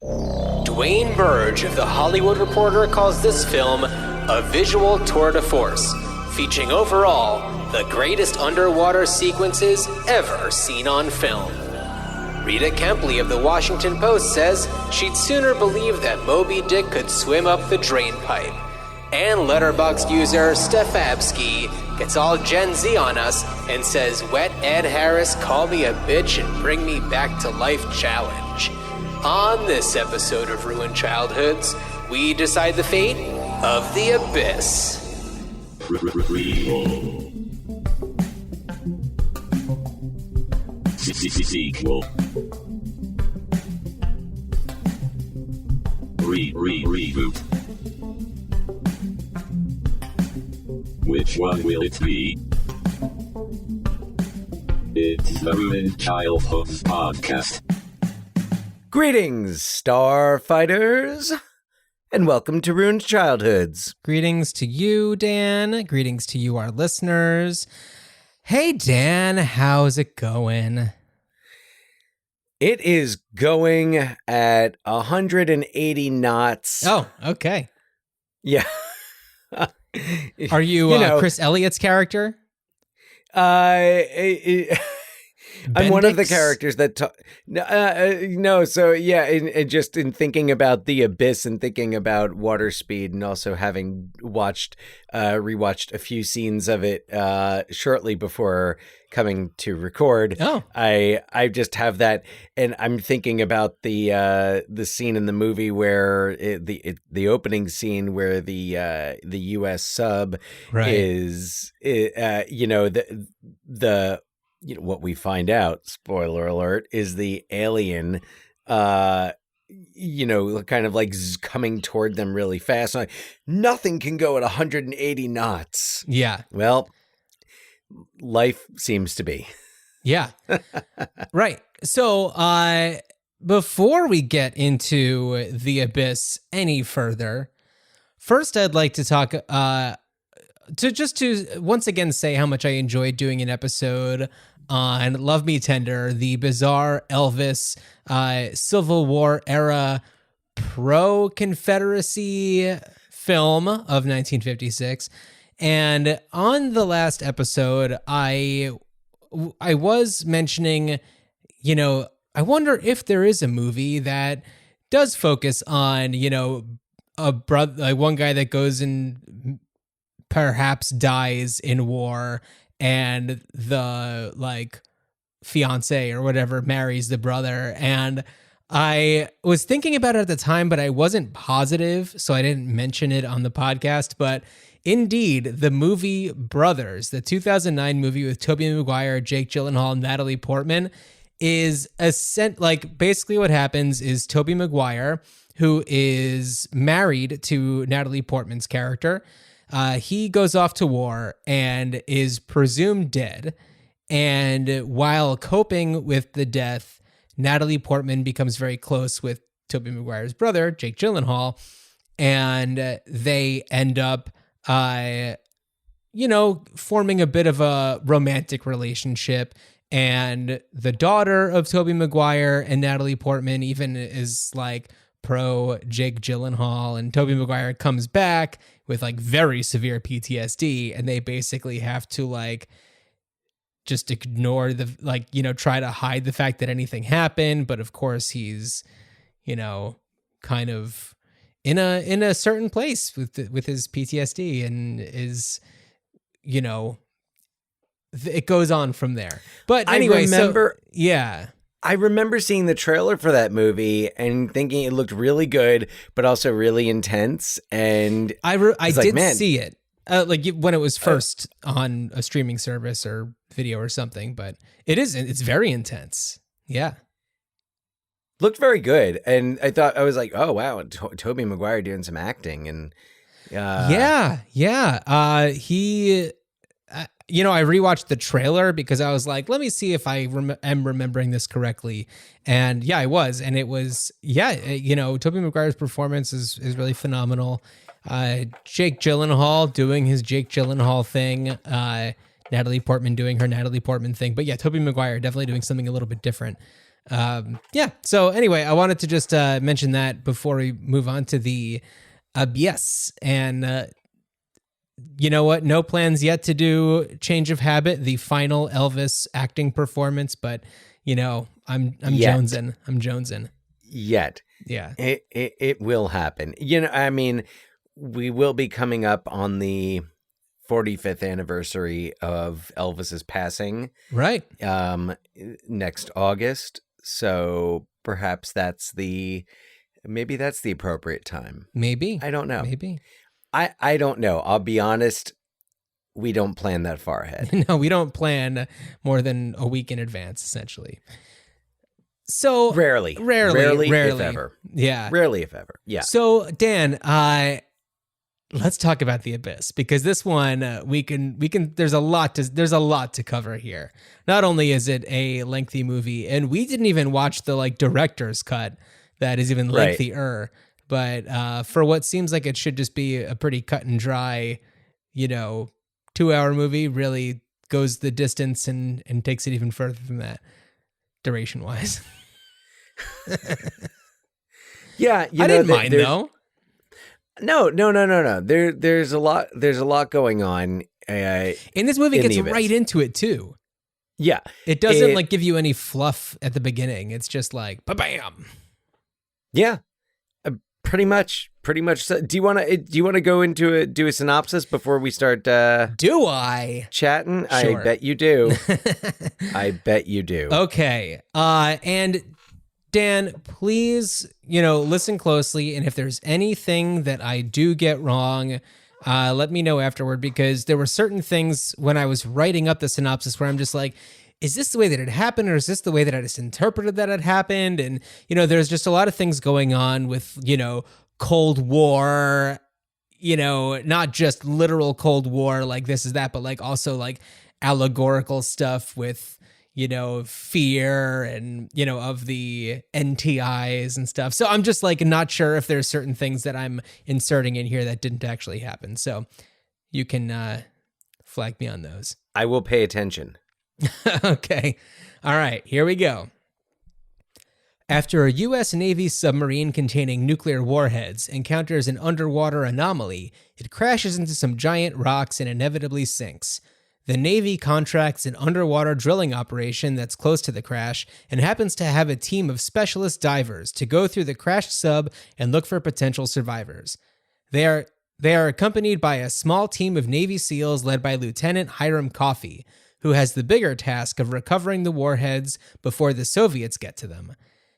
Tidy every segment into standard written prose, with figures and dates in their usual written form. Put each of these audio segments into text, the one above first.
Dwayne Burge of The Hollywood Reporter calls this film a visual tour de force, featuring overall the greatest underwater sequences ever seen on film. Rita Kempley of The Washington Post says she'd sooner believe that Moby Dick could swim up the drainpipe. And Letterboxd user Stefabsky gets all Gen Z on us and says, "Wet Ed Harris, call me a bitch and bring me back to life challenge." On this episode of Ruined Childhoods, we decide the fate of the Abyss. Sequel. Reboot. Which one will it be? It's the Ruined Childhoods podcast. Greetings, Starfighters, and welcome to Ruined Childhoods. Greetings to you, Dan. Greetings to you, our listeners. Hey, Dan, how's it going? It is going at 180 knots. Oh, okay. Yeah. Are you, Chris Elliott's character? I'm one of the characters that no. So yeah, and just in thinking about the Abyss and thinking about water speed, and also having rewatched a few scenes of it shortly before coming to record. Oh, I just have that, and I'm thinking about the scene in the movie where the opening scene where the U.S. sub is what we find out, spoiler alert, is the alien, kind of like coming toward them really fast. Like, nothing can go at 180 knots. Yeah. Well, life seems to be. Yeah. Right. So, before we get into the Abyss any further, first I'd like to talk, to once again say how much I enjoyed doing an episode on Love Me Tender, the bizarre Elvis Civil War era pro-Confederacy film of 1956. And on the last episode, I was mentioning, I wonder if there is a movie that does focus on, a brother, like one guy that goes and perhaps dies in war, and the fiance or whatever marries the brother. And I was thinking about it at the time, but I wasn't positive, so I didn't mention it on the podcast. But indeed, the movie Brothers, the 2009 movie with Tobey Maguire, Jake Gyllenhaal, and Natalie Portman, is basically what happens is Tobey Maguire, who is married to Natalie Portman's character, he goes off to war and is presumed dead. And while coping with the death, Natalie Portman becomes very close with Tobey Maguire's brother, Jake Gyllenhaal, and they end up, forming a bit of a romantic relationship. And the daughter of Tobey Maguire and Natalie Portman even is like pro Jake Gyllenhaal, and Tobey Maguire comes back with very severe PTSD, and they basically have to just ignore try to hide the fact that anything happened. But of course he's, kind of in a certain place with his PTSD, and is, it goes on from there. But anyway, I remember seeing the trailer for that movie and thinking it looked really good, but also really intense. And I did see it when it was first on a streaming service or video or something. But it's very intense. Yeah, looked very good, and I was like, oh wow, Tobey Maguire doing some acting, and he. I rewatched the trailer because I was like, let me see if I am remembering this correctly. And yeah, I was. And it was, Tobey Maguire's performance is really phenomenal. Jake Gyllenhaal doing his Jake Gyllenhaal thing. Natalie Portman doing her Natalie Portman thing. But yeah, Tobey Maguire definitely doing something a little bit different. Yeah. So anyway, I wanted to just mention that before we move on to the yes. And you know what? No plans yet to do Change of Habit, the final Elvis acting performance, but I'm Yet. jonesing. I'm jonesing. Yet. Yeah. It will happen. I mean, we will be coming up on the 45th anniversary of Elvis's passing. Right. Next August. So perhaps maybe that's the appropriate time. Maybe. I don't know. Maybe. I don't know. I'll be honest. We don't plan that far ahead. No, we don't plan more than a week in advance, essentially. So Rarely, if ever. Yeah. Rarely, if ever. Yeah. So Dan, let's talk about The Abyss, because this one we can there's a lot to cover here. Not only is it a lengthy movie, and we didn't even watch the director's cut that is even lengthier, but for what seems like it should just be a pretty cut and dry, 2-hour movie, really goes the distance and takes it even further than that, duration wise. Yeah, I didn't mind though. No. There's a lot going on. And this movie gets right into it too. Yeah, it doesn't give you any fluff at the beginning. It's just like ba-bam. Yeah, pretty much. So, do you want to go into do a synopsis before we start? Do I? Chatting? Sure. I bet you do. I bet you do. Okay. And Dan, please, listen closely. And if there's anything that I do get wrong, let me know afterward, because there were certain things when I was writing up the synopsis where I'm just like, is this the way that it happened, or is this the way that I just interpreted that it happened? And, there's just a lot of things going on with, Cold War, not just literal Cold War, like this is that, but also allegorical stuff with, fear and, of the NTIs and stuff. So I'm just not sure if there's certain things that I'm inserting in here that didn't actually happen. So you can flag me on those. I will pay attention. Okay. All right, here we go. After a U.S. Navy submarine containing nuclear warheads encounters an underwater anomaly, it crashes into some giant rocks and inevitably sinks. The Navy contracts an underwater drilling operation that's close to the crash and happens to have a team of specialist divers to go through the crashed sub and look for potential survivors. They are accompanied by a small team of Navy SEALs led by Lieutenant Hiram Coffey, who has the bigger task of recovering the warheads before the Soviets get to them.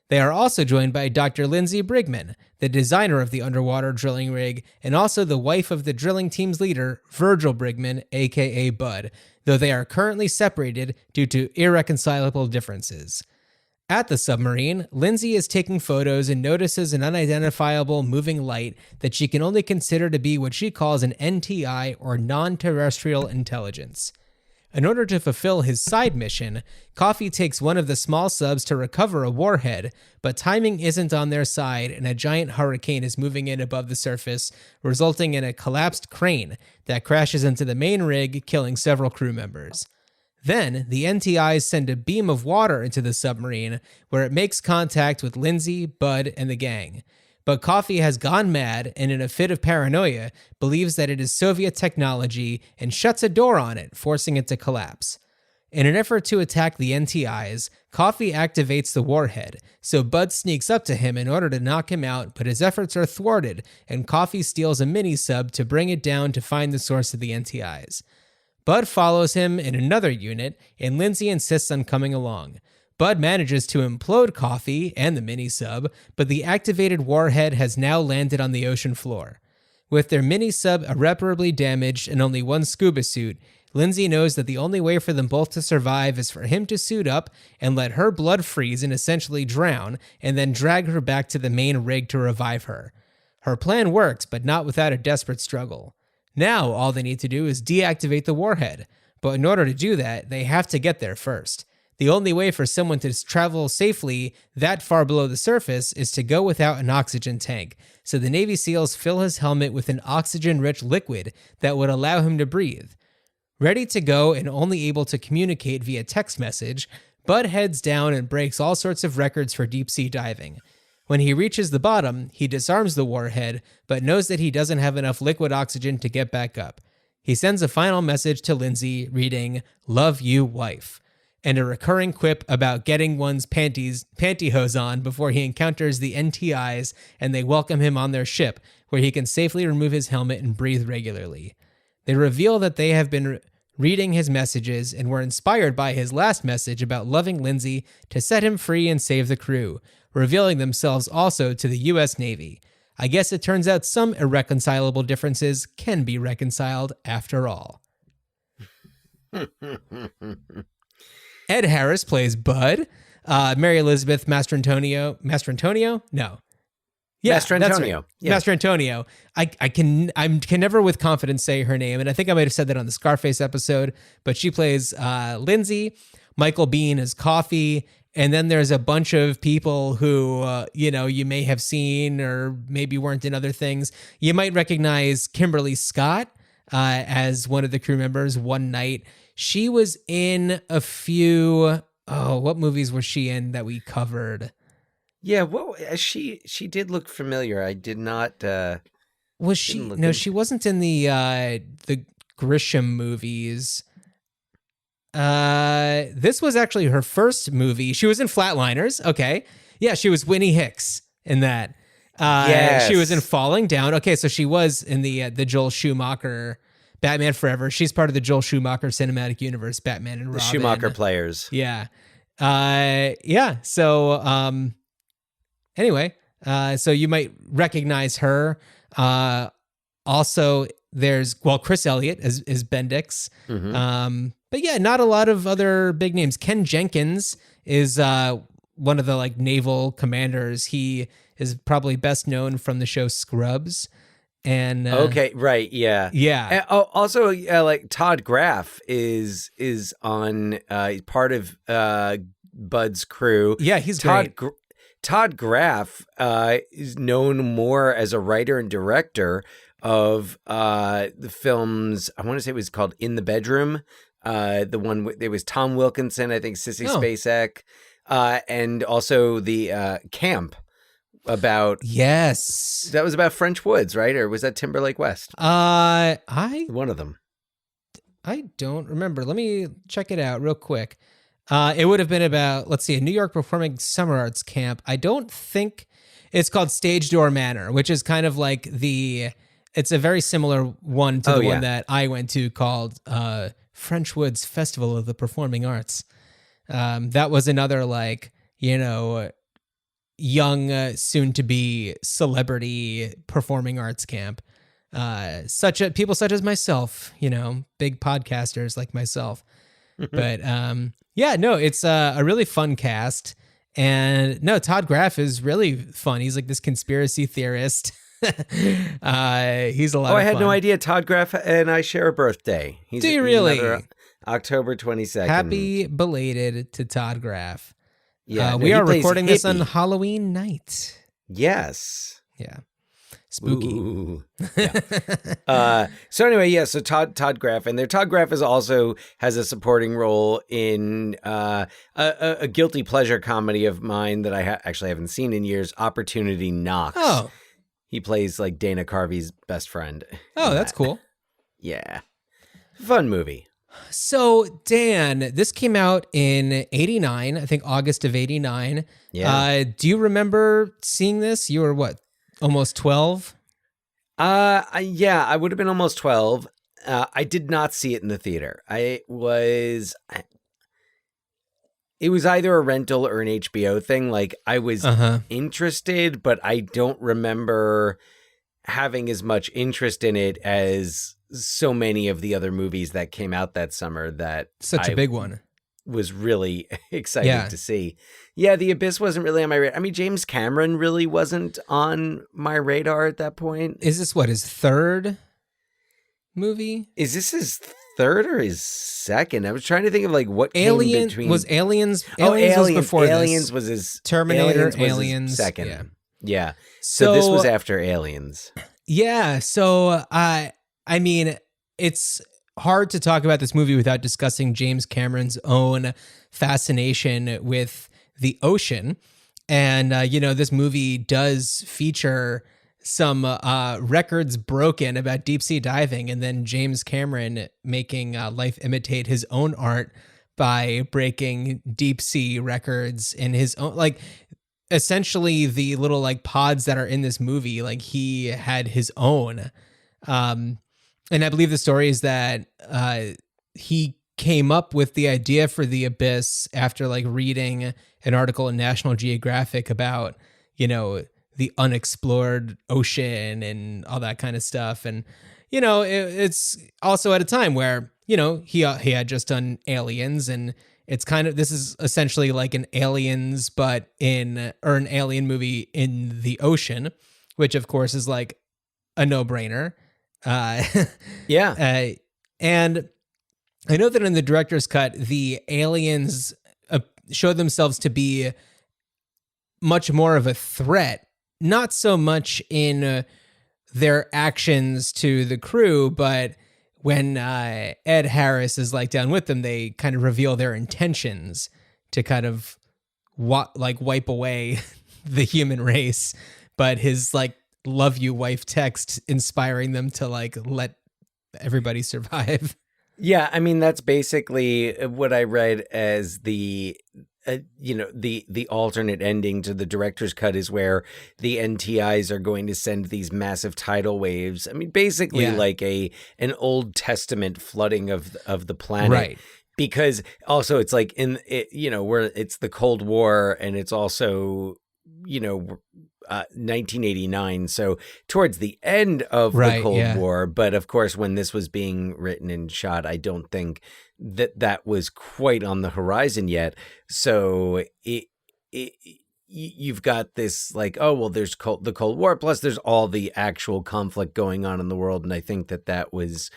They are also joined by Dr. Lindsay Brigman, the designer of the underwater drilling rig, and also the wife of the drilling team's leader, Virgil Brigman, aka Bud, though they are currently separated due to irreconcilable differences. At the submarine, Lindsay is taking photos and notices an unidentifiable moving light that she can only consider to be what she calls an NTI, or non-terrestrial intelligence. In order to fulfill his side mission, Coffey takes one of the small subs to recover a warhead, but timing isn't on their side and a giant hurricane is moving in above the surface, resulting in a collapsed crane that crashes into the main rig, killing several crew members. Then, the NTIs send a beam of water into the submarine, where it makes contact with Lindsay, Bud, and the gang. But Coffey has gone mad and, in a fit of paranoia, believes that it is Soviet technology and shuts a door on it, forcing it to collapse. In an effort to attack the NTIs, Coffey activates the warhead, so Bud sneaks up to him in order to knock him out, but his efforts are thwarted, and Coffey steals a mini-sub to bring it down to find the source of the NTIs. Bud follows him in another unit, and Lindsay insists on coming along. Bud manages to implode Coffey and the mini-sub, but the activated warhead has now landed on the ocean floor. With their mini-sub irreparably damaged and only one scuba suit, Lindsay knows that the only way for them both to survive is for him to suit up and let her blood freeze and essentially drown, and then drag her back to the main rig to revive her. Her plan works, but not without a desperate struggle. Now all they need to do is deactivate the warhead, but in order to do that, they have to get there first. The only way for someone to travel safely that far below the surface is to go without an oxygen tank, so the Navy SEALs fill his helmet with an oxygen-rich liquid that would allow him to breathe. Ready to go and only able to communicate via text message, Bud heads down and breaks all sorts of records for deep sea diving. When he reaches the bottom, he disarms the warhead, but knows that he doesn't have enough liquid oxygen to get back up. He sends a final message to Lindsay reading, "Love you, wife," and a recurring quip about getting one's pantyhose on before he encounters the NTIs and they welcome him on their ship, where he can safely remove his helmet and breathe regularly. They reveal that they have been reading his messages and were inspired by his last message about loving Lindsay to set him free and save the crew, revealing themselves also to the U.S. Navy. I guess it turns out some irreconcilable differences can be reconciled after all. Ed Harris plays Bud. Mary Elizabeth Mastrantonio. No. Yeah, Mastrantonio. that's right. Yeah. Mastrantonio. I can never with confidence say her name, and I think I might have said that on the Scarface episode, but she plays Lindsay. Michael Biehn is Coffee, and then there's a bunch of people who you may have seen or maybe weren't in other things. You might recognize Kimberly Scott as one of the crew members. One Night, she was in a few. Oh, what movies was she in that we covered? Yeah, well, she did look familiar. I did not. Was she? No, she wasn't in the Grisham movies. This was actually her first movie. She was in Flatliners. Okay, yeah, she was Winnie Hicks in that. Yes. She was in Falling Down. Okay, so she was in the Joel Schumacher Batman Forever. She's part of the Joel Schumacher cinematic universe. Batman and Robin. The Schumacher players. Yeah. Yeah. So, anyway, so you might recognize her. Also, there's, Chris Elliott is Bendix. Mm-hmm. But yeah, not a lot of other big names. Ken Jenkins is one of the naval commanders. He is probably best known from the show Scrubs. And okay, right, yeah. And, also, Todd Graff is on part of Bud's crew. Yeah, he's great. Todd Graff is known more as a writer and director of the films. I want to say it was called In the Bedroom. The one it was Tom Wilkinson, I think, Sissy Spacek, and also the Camp. Yes, that was about French Woods, right? Or was that Timberlake West? One of them. I don't remember. Let me check it out real quick. It would have been about, let's see, a New York Performing Summer Arts Camp. I don't think it's called Stage Door Manor, which is kind of like it's a very similar one to the one that I went to called French Woods Festival of the Performing Arts. That was another young, soon-to-be celebrity performing arts camp. People such as myself, big podcasters like myself. But it's a really fun cast. And no, Todd Graff is really fun. He's like this conspiracy theorist. He's a lot of fun. I had no idea Todd Graff and I share a birthday. Do you really? October 22nd. Happy belated to Todd Graff. Yeah, we are recording this on Halloween night. Yes. Yeah. Spooky. Yeah. So anyway, so Todd Graff, and Todd Graff has a supporting role in a guilty pleasure comedy of mine that I actually haven't seen in years, Opportunity Knocks. Oh. He plays Dana Carvey's best friend. Oh, that's cool. Yeah. Fun movie. So, Dan, this came out in 89, I think August of 89. Yeah. Do you remember seeing this? You were what, almost 12? Yeah, I would have been almost 12. I did not see it in the theater. It was either a rental or an HBO thing. I was interested, but I don't remember having as much interest in it as so many of the other movies that came out that summer. That such a big one was really excited to see. Yeah, The Abyss wasn't really on my radar. I mean, James Cameron really wasn't on my radar at that point. Is this his third movie? Is this his third or his second? I was trying to think of what Aliens came between. was Aliens. Aliens was before Aliens this. was his Terminator. Aliens was his second. Yeah. Yeah. So this was after Aliens. Yeah. So I mean, it's hard to talk about this movie without discussing James Cameron's own fascination with the ocean. And, this movie does feature some records broken about deep sea diving, and then James Cameron making life imitate his own art by breaking deep sea records in his own, like, essentially the little like pods that are in this movie, like he had his own. And I believe the story is that he came up with the idea for the Abyss after like reading an article in National Geographic about, the unexplored ocean and all that kind of stuff. And, it's also at a time where, he had just done Aliens, and it's this is essentially like an Aliens, but an alien movie in the ocean, which of course is like a no-brainer. Yeah. And I know that in the director's cut, the aliens show themselves to be much more of a threat, not so much in their actions to the crew, but when Ed Harris is like down with them, they kind of reveal their intentions to kind of wipe away the human race. But his like "love you wife" text inspiring them to like let everybody survive. Yeah, I mean that's basically what I read as the the alternate ending to the director's cut is where the NTIs are going to send these massive tidal waves. I mean, basically like an Old Testament flooding of the planet. Right. Because also it's like where it's the Cold War, and it's also 1989, so towards the end of the Cold War. But of course, when this was being written and shot, I don't think that was quite on the horizon yet. So you've got this like, oh well, there's the Cold War, plus there's all the actual conflict going on in the world, and I think that was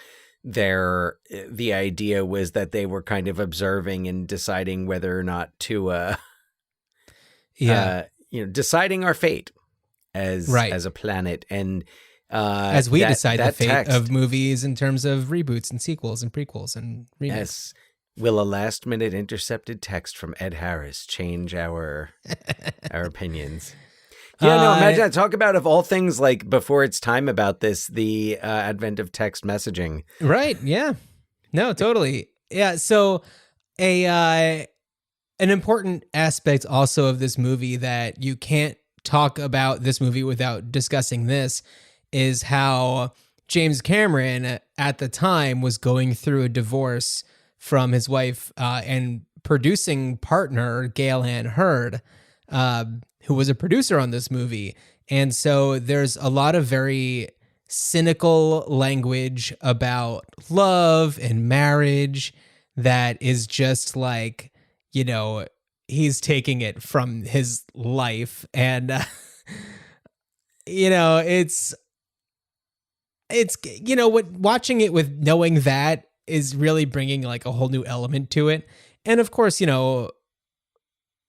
the idea was that they were kind of observing and deciding whether or not to deciding our fate as a planet, and as we decide the fate of movies in terms of reboots and sequels and prequels and remakes. Yes. Will a last-minute intercepted text from Ed Harris change our opinions? Yeah, no, imagine that. Talk about, of all things, like before its time about this, the advent of text messaging. Right, yeah. No, totally. Yeah, so an important aspect also of this movie that you can't talk about this movie without discussing this is how James Cameron at the time was going through a divorce from his wife and producing partner, Gail Ann Hurd, who was a producer on this movie. And so there's a lot of very cynical language about love and marriage that is just like, he's taking it from his life. And, it's watching it with knowing that is really bringing like a whole new element to it. And of course,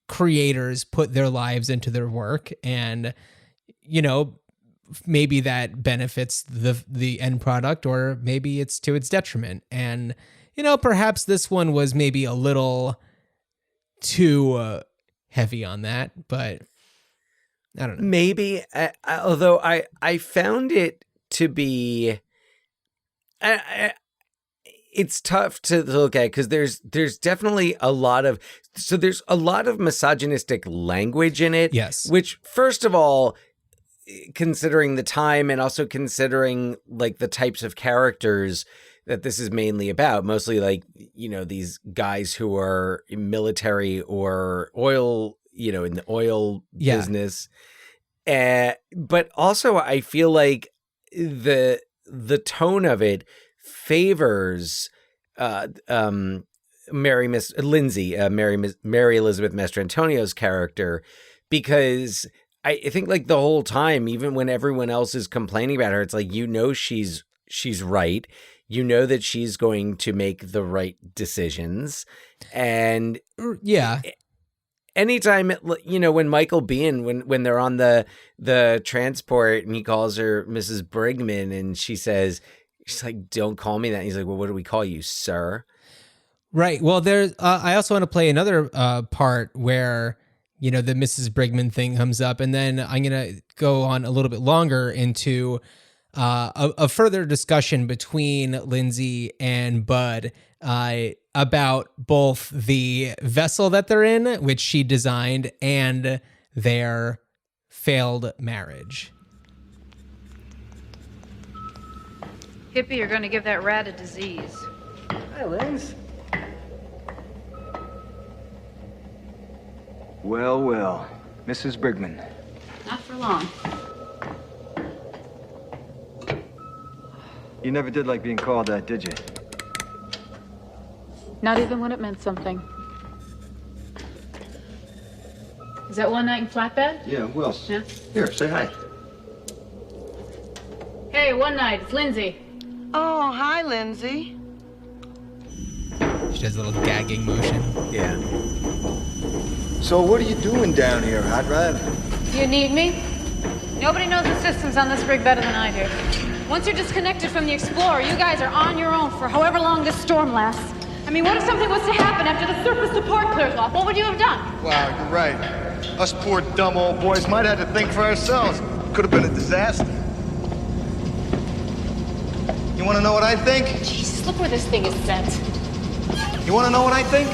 creators put their lives into their work, and, maybe that benefits the end product, or maybe it's to its detriment. And, perhaps this one was maybe a little too heavy on that, but I don't know. Maybe, although I found it to be, it's tough to look at because there's definitely a lot of misogynistic language in it. Yes, which first of all, considering the time and also considering like the types of characters that this is mainly about, mostly like, these guys who are military or oil, in the oil business. But also I feel like the tone of it favors Mary Elizabeth Mastrantonio's character, because I think like the whole time, even when everyone else is complaining about her, it's like, she's right. That she's going to make the right decisions. And anytime, when Michael Biehn, when they're on the transport and he calls her Mrs. Brigman, and she says, she's like, don't call me that. And he's like, well, what do we call you, sir? Right. Well, there's. I also want to play another part where the Mrs. Brigman thing comes up, and then I'm gonna go on a little bit longer into a further discussion between Lindsay and Bud about both the vessel that they're in, which she designed, and their failed marriage. Hippie, you're going to give that rat a disease. Hi, Linz. Well, well, Mrs. Brigman. Not for long. You never did like being called that, did you? Not even when it meant something. Is that one night in flatbed? Yeah, who else? Yeah. Here, say hi. Hey, one night, it's Lindsay. Oh, hi, Lindsay. She does a little gagging motion. Yeah. So what are you doing down here, Hot Rod? You need me? Nobody knows the systems on this rig better than I do. Once you're disconnected from the Explorer, you guys are on your own for however long this storm lasts. I mean, what if something was to happen after the surface support clears off? What would you have done? Wow, you're right. Us poor dumb old boys might have to think for ourselves. Could have been a disaster. You want to know what I think? Jesus, look where this thing is sent. You want to know what I think?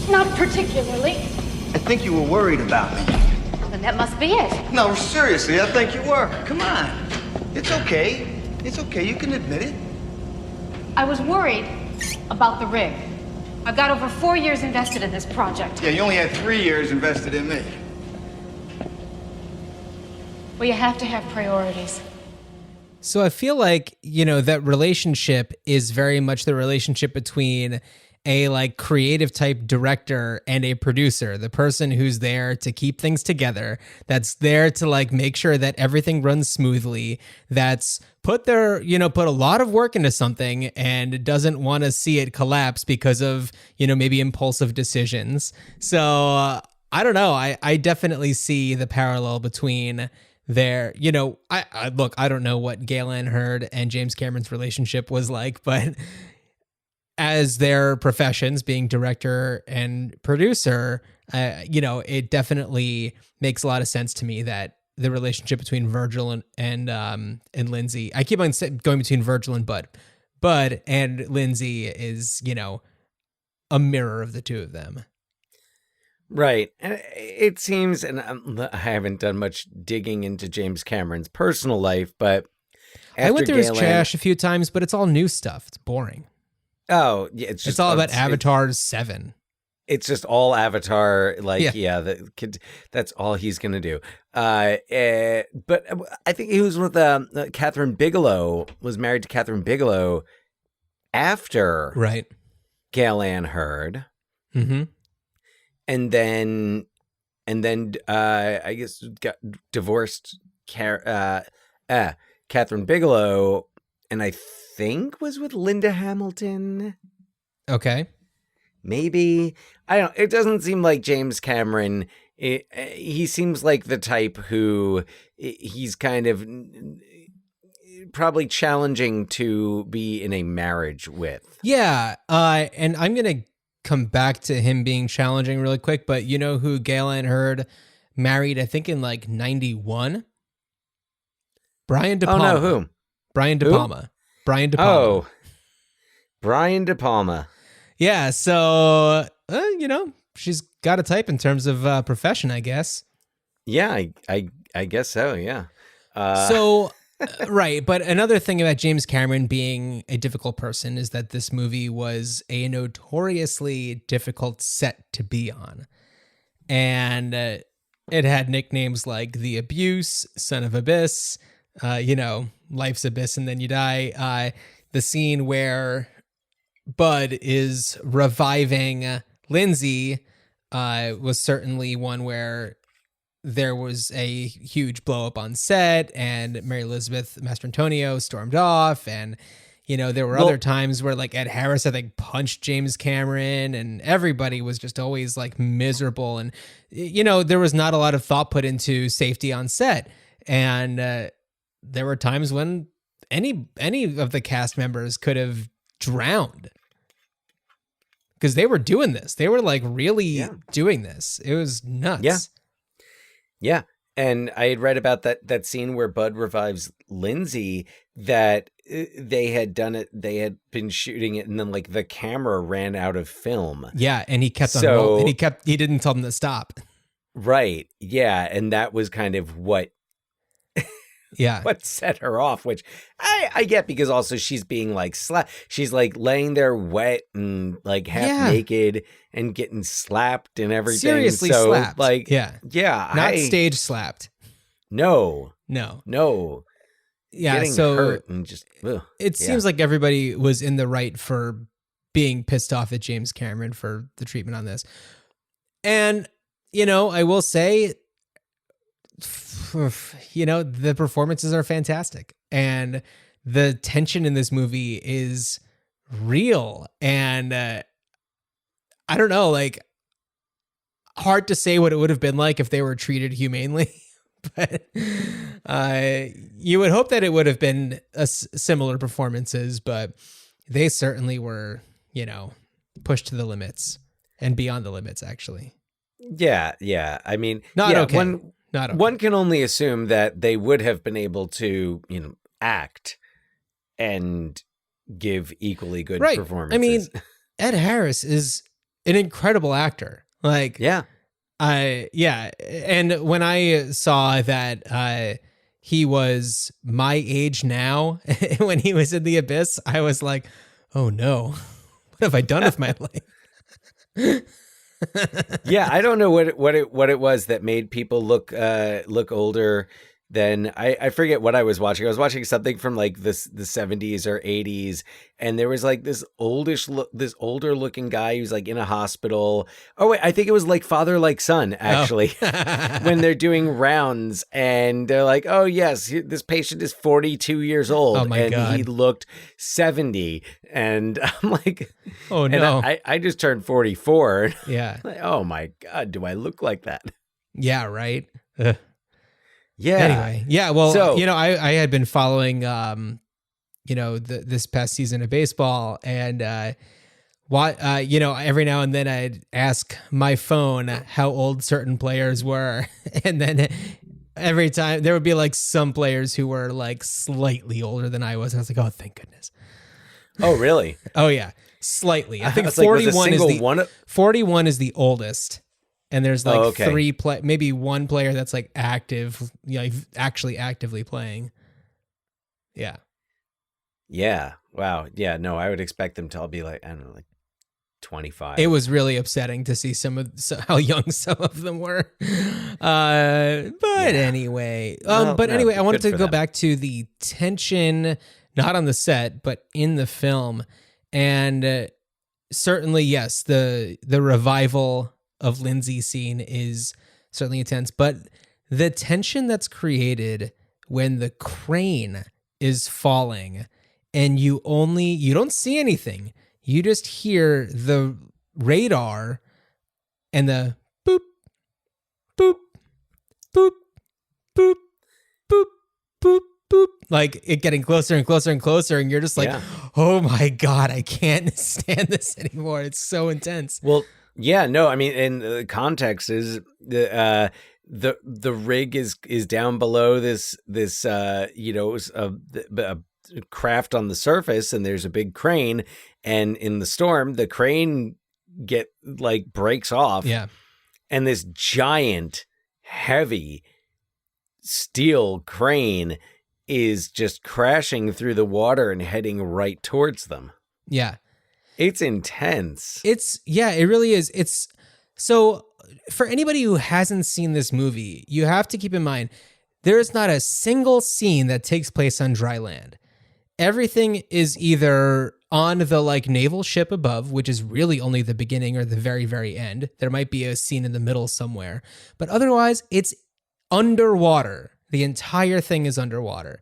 Not particularly. I think you were worried about me. Then that must be it. No, seriously, I think you were. Come on. It's okay. It's okay, you can admit it. I was worried about the rig. I've got over 4 years invested in this project. Yeah, you only had 3 years invested in me. Well, you have to have priorities. So I feel like, that relationship is very much the relationship between a like creative type director and a producer, the person who's there to keep things together, that's there to like make sure that everything runs smoothly, that's put a lot of work into something and doesn't want to see it collapse because of, maybe impulsive decisions. So I don't know. I definitely see the parallel between there, I don't know what Galen Hurd and James Cameron's relationship was like, but as their professions, being director and producer, it definitely makes a lot of sense to me that the relationship between Virgil and Lindsay, I keep on going between Virgil and Bud and Lindsay is, a mirror of the two of them. Right. And it seems, and I haven't done much digging into James Cameron's personal life, but I went through his trash a few times, but it's all new stuff. It's boring. Oh, yeah. It's all about Avatar 7. It's just all Avatar. Like, yeah the kid, that's all he's going to do. But I think he was with Catherine Bigelow, was married to Catherine Bigelow after Gail Ann Hurd. Mm-hmm. And then I guess got divorced Catherine Bigelow, and I think was with Linda Hamilton. Okay. Maybe. I don't know. It doesn't seem like James Cameron. He seems like the type who he's kind of probably challenging to be in a marriage with. Yeah. And I'm going to come back to him being challenging really quick, but you know who Galen Hurd married, I think in like 91? Brian De Palma. Oh, no, who? Brian De Palma. Brian De Palma. Oh, Brian De Palma. Yeah, so, she's got a type in terms of profession, I guess. Yeah, I guess so, yeah. Right, but another thing about James Cameron being a difficult person is that this movie was a notoriously difficult set to be on. And it had nicknames like The Abuse, Son of Abyss, Life's Abyss and Then You Die. The scene where Bud is reviving Lindsay was certainly one where there was a huge blow up on set and Mary Elizabeth Mastrantonio stormed off. And, there were other times where like Ed Harris, I think, punched James Cameron and everybody was just always like miserable. And, there was not a lot of thought put into safety on set. And there were times when any of the cast members could have drowned because they were doing this. They were like really doing this. It was nuts. Yeah. Yeah. And I had read about that scene where Bud revives Lindsay, that they had done it. They had been shooting it, and then like the camera ran out of film. Yeah, and he kept on rolling, and he didn't tell them to stop. Right. Yeah, and that was kind of what what set her off, which I get, because also she's being like she's like laying there wet and like half naked and getting slapped and everything. Seriously slapped. Like not stage slapped. No. Yeah, getting so hurt and just it seems like everybody was in the right for being pissed off at James Cameron for the treatment on this. And I will say, the performances are fantastic, and the tension in this movie is real. And I don't know, like, hard to say what it would have been like if they were treated humanely, but you would hope that it would have been similar performances, but they certainly were, pushed to the limits and beyond the limits, actually. Yeah. I mean, not okay. One can only assume that they would have been able to, act and give equally good performances. I mean, Ed Harris is an incredible actor. Like, and when I saw that he was my age now when he was in The Abyss, I was like, oh no, what have I done with my life? Yeah, I don't know what it was that made people look older than I forget what I was watching. I was watching something from like the 70s or 80s, and there was like this older looking guy who's like in a hospital. Oh wait, I think it was like Father Like Son, actually. When they're doing rounds and they're like, oh yes, this patient is 42 years old, and God. he looked 70, and I'm like, oh no, and I just turned 44. Yeah. Like, oh my God, do I look like that? Yeah, right. Ugh. Yeah. Anyway, well, so, I had been following, this past season of baseball, and every now and then I'd ask my phone how old certain players were, and then every time there would be like some players who were like slightly older than I was. I was like, oh, thank goodness. Oh, really? Oh yeah, slightly. I think 41 41 is the oldest. And there's like maybe one player that's like active, actually actively playing. Yeah. Yeah. Wow. Yeah. No, I would expect them to all be like, I don't know, like 25. It was really upsetting to see how young some of them were. Anyway, I wanted to go back to the tension, not on the set, but in the film. And certainly, yes, the revival of Lindsay scene is certainly intense, but the tension that's created when the crane is falling and you don't see anything, you just hear the radar and the boop, boop, boop, boop, boop, boop, boop, like it getting closer and closer and closer, and you're just like, oh my God, I can't stand this anymore. It's so intense. Well, yeah, no, I mean, and the context is the rig is down below this a craft on the surface, and there's a big crane, and in the storm, the crane breaks off. Yeah. And this giant, heavy steel crane is just crashing through the water and heading right towards them. Yeah. It's intense. It really is. It's so, for anybody who hasn't seen this movie, you have to keep in mind, there is not a single scene that takes place on dry land. Everything is either on the like naval ship above, which is really only the beginning or the very, very end. There might be a scene in the middle somewhere, but otherwise it's underwater. The entire thing is underwater.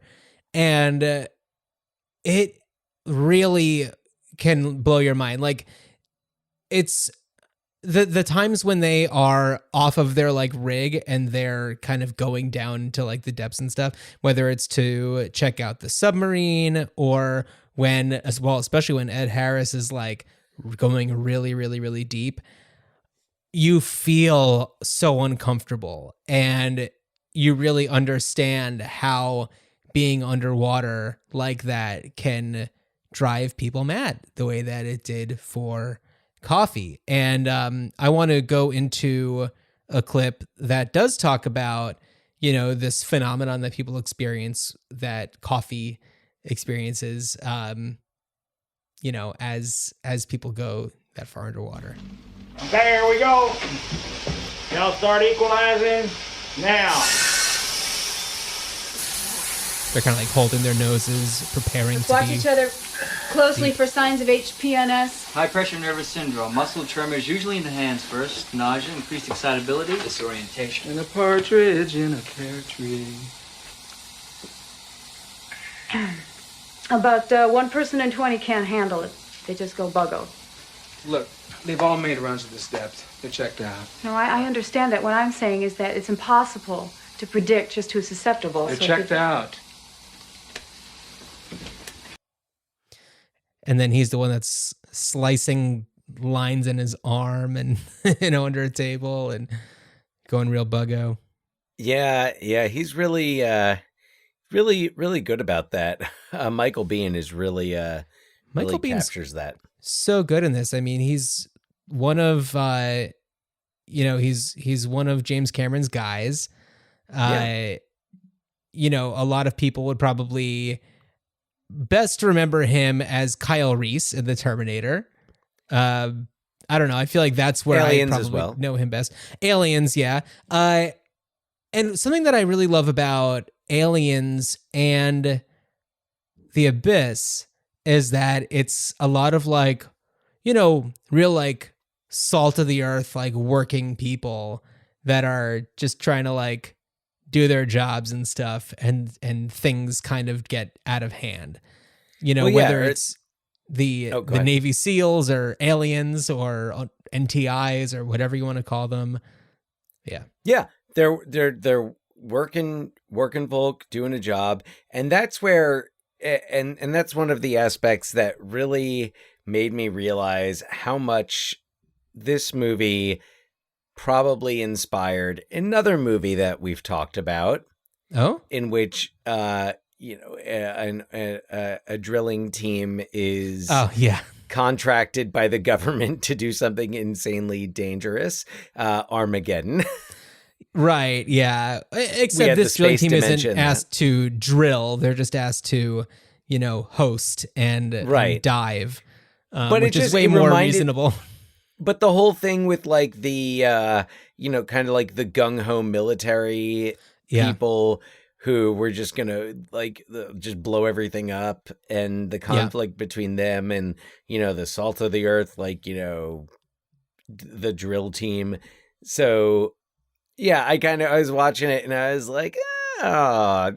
And it really can blow your mind. Like, it's the times when they are off of their like rig and they're kind of going down to like the depths and stuff, whether it's to check out the submarine or when, as well, especially when Ed Harris is like going really, really, really deep, you feel so uncomfortable and you really understand how being underwater like that can drive people mad the way that it did for Coffee. And I want to go into a clip that does talk about, you know, this phenomenon that people experience, that Coffee experiences, you know, as people go that far underwater. There we go. Y'all start equalizing now. They're kind of like holding their noses, preparing Let's to watch be... each other closely for signs of HPNS. High pressure nervous syndrome. Muscle tremors usually in the hands first. Nausea, increased excitability, disorientation. And a partridge in a pear tree. About 1 person in 20 can't handle it. They just go buggo. Look, they've all made runs to this depth. They're checked out. No, I understand that. What I'm saying is that it's impossible to predict just who's susceptible. They're So checked out. And then he's the one that's slicing lines in his arm and, you know, under a table and going real buggo. Yeah, he's really, really good about that. Michael Biehn is really, Michael really Bihn's captures that. So good in this. I mean, he's one of, you know, he's one of James Cameron's guys. You know, a lot of people would probably best remember him as Kyle Reese in The Terminator. I don't know. I feel like that's where Aliens I probably as well. know him best. Aliens, yeah. And something that I really love about Aliens and The Abyss is that it's a lot of like, you know, real like salt of the earth, like working people that are just trying to like do their jobs and stuff, and things kind of get out of hand. You know, Well, yeah, whether it's the ahead. Navy SEALs or aliens or NTIs or whatever you want to call them. Yeah. Yeah, they're working folk doing a job, and that's where and that's one of the aspects that really made me realize how much this movie probably inspired another movie that we've talked about. Oh, in which you know, a drilling team is contracted by the government to do something insanely dangerous, Armageddon. Right, yeah. Except this drilling team isn't asked to drill. They're just asked to, you know, host and dive, but which is way more reasonable. But the whole thing with like the, you know, kind of like the gung-ho military people who were just going to like just blow everything up, and the conflict between them and, you know, the salt of the earth, like, you know, the drill team. So yeah, I was watching it and I was like, I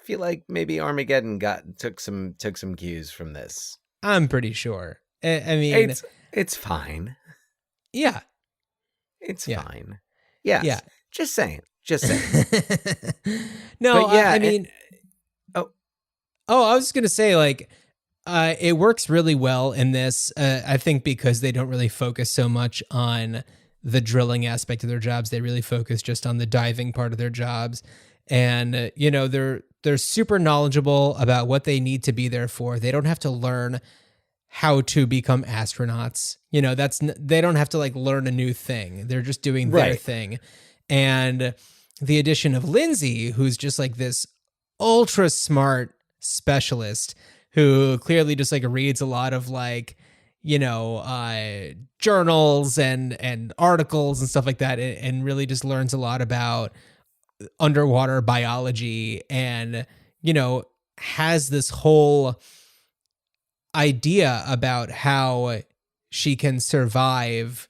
feel like maybe Armageddon took some cues from this. I'm pretty sure. I mean, it's fine. Yeah. It's fine. Yes. Yeah. Just saying. No, but yeah, I mean, I was just going to say, like, it works really well in this. I think because they don't really focus so much on the drilling aspect of their jobs. They really focus just on the diving part of their jobs. And, you know, they're super knowledgeable about what they need to be there for. They don't have to learn how to become astronauts. You know, they don't have to like learn a new thing. They're just doing their thing. And the addition of Lindsay, who's just like this ultra smart specialist who clearly just like reads a lot of like, you know, journals and articles and stuff like that, and really just learns a lot about underwater biology, and, you know, has this whole idea about how she can survive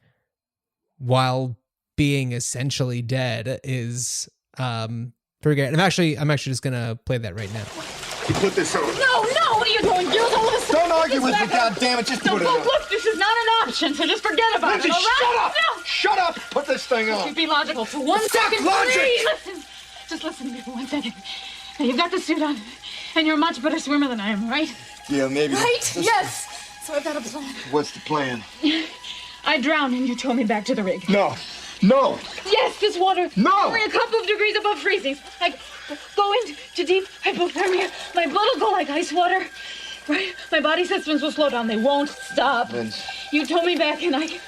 while being essentially dead is pretty great. I'm actually just gonna play that right now. You put this on. No, what are you doing? Girls all of a sudden. Don't argue with me, goddammit. Just No, put it on. look, this is not an option, so just forget about Lindsay, it, all right? shut up! No. Shut up! Put this thing on. Be logical for 1 Fuck second, logic! please. Listen. Just listen to me for 1 second. Now, you've got the suit on, and you're a much better swimmer than I am, right? Yeah, maybe. Right? Yes. So I've got a plan. What's the plan? I drown and you tow me back to the rig. No. No. Yes, this water. No. Only a couple of degrees above freezing. I go into deep hypothermia. My blood will go like ice water. Right? My body systems will slow down. They won't stop. Linz. You tow me back and I can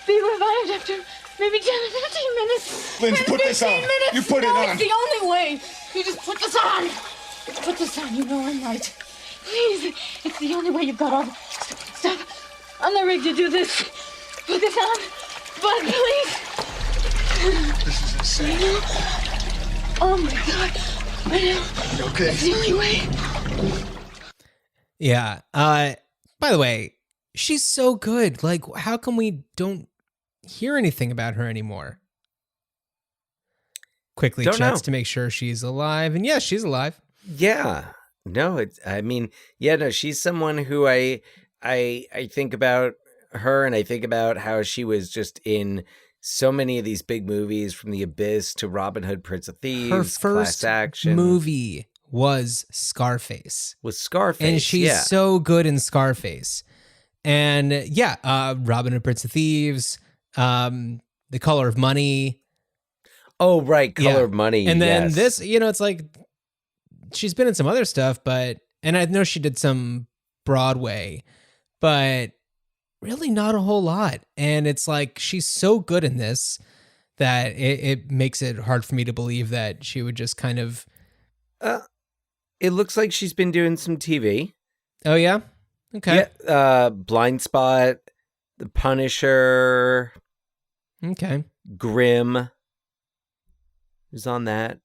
be revived after maybe 10 or 15 minutes. Linz, 10, put this 15 on. Minutes. You put it No, on. It's the only way. You just put this on. Put this on. You know I'm right. Please. It's the only way. You've got all the stuff on the rig to do this. Put this on. But please. This is insane. Oh my God. I know. You okay? It's the only way. Yeah. By the way, she's so good. Like, how come we don't hear anything about her anymore? Quickly Don't checks know. to make sure she's alive. And yes, she's alive. Yeah. No, she's someone who I think about her, and I think about how she was just in so many of these big movies, from The Abyss to Robin Hood, Prince of Thieves, Her Class first Action. movie was Scarface. Was Scarface. And she's yeah. so good in Scarface. And Robin Hood, Prince of Thieves, The Color of Money. Oh, right. Color of Money. And then yes. this, it's like she's been in some other stuff, and I know she did some Broadway, but really not a whole lot. And it's like she's so good in this that it makes it hard for me to believe that she would just kind of. It looks like she's been doing some TV. Oh, yeah? Okay. Yeah. Blind Spot, The Punisher. Okay. Grimm is on that.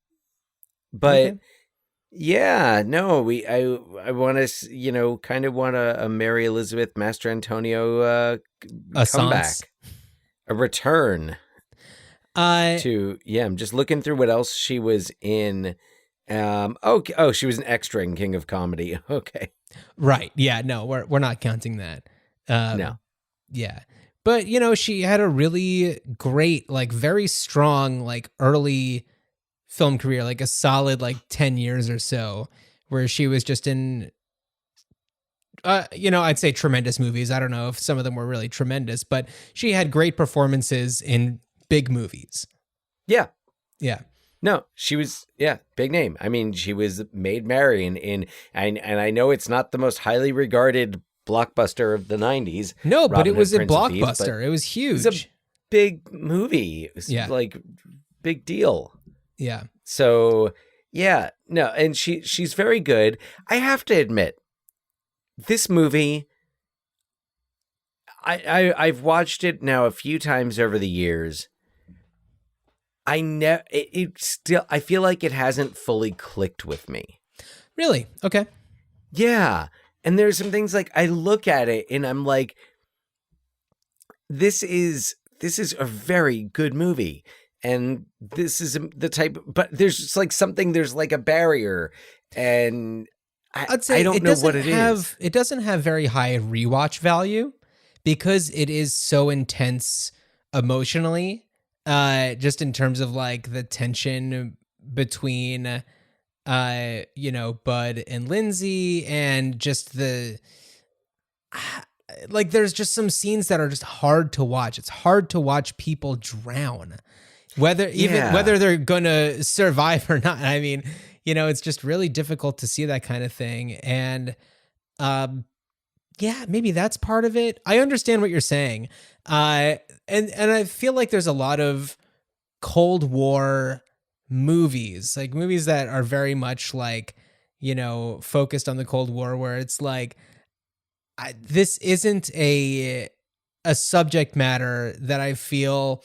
But Okay. yeah, no, I want to, kind of want a Mary Elizabeth Master Antonio comeback, a return to, I'm just looking through what else she was in. She was an extra in King of Comedy. Okay. Right. Yeah, no, we're not counting that. No. Yeah. But, she had a really great, like very strong, like early film career, like a solid, like 10 years or so, where she was just in, I'd say tremendous movies. I don't know if some of them were really tremendous, but she had great performances in big movies. Yeah. Yeah. No, she was, big name. I mean, she was Maid Marian and I know it's not the most highly regarded blockbuster of the 90s. No, but it was a Prince of Thieves, blockbuster. It was huge. It was a big movie. It was like big deal. Yeah. So, no, and she's very good. I have to admit, this movie, I've watched it now a few times over the years. I feel like it hasn't fully clicked with me. Really? Okay. Yeah. And there's some things like I look at it and I'm like, this is a very good movie. And this is the type, but there's just like something, there's like a barrier, and I'd say I don't know what it is. It doesn't have very high rewatch value because it is so intense emotionally, just in terms of like the tension between, Bud and Lindsay, and just like there's just some scenes that are just hard to watch. It's hard to watch people drown. Whether they're gonna survive or not. I mean, it's just really difficult to see that kind of thing. And maybe that's part of it. I understand what you're saying. And I feel like there's a lot of Cold War movies, like movies that are very much like, focused on the Cold War, where it's like, this isn't a subject matter that I feel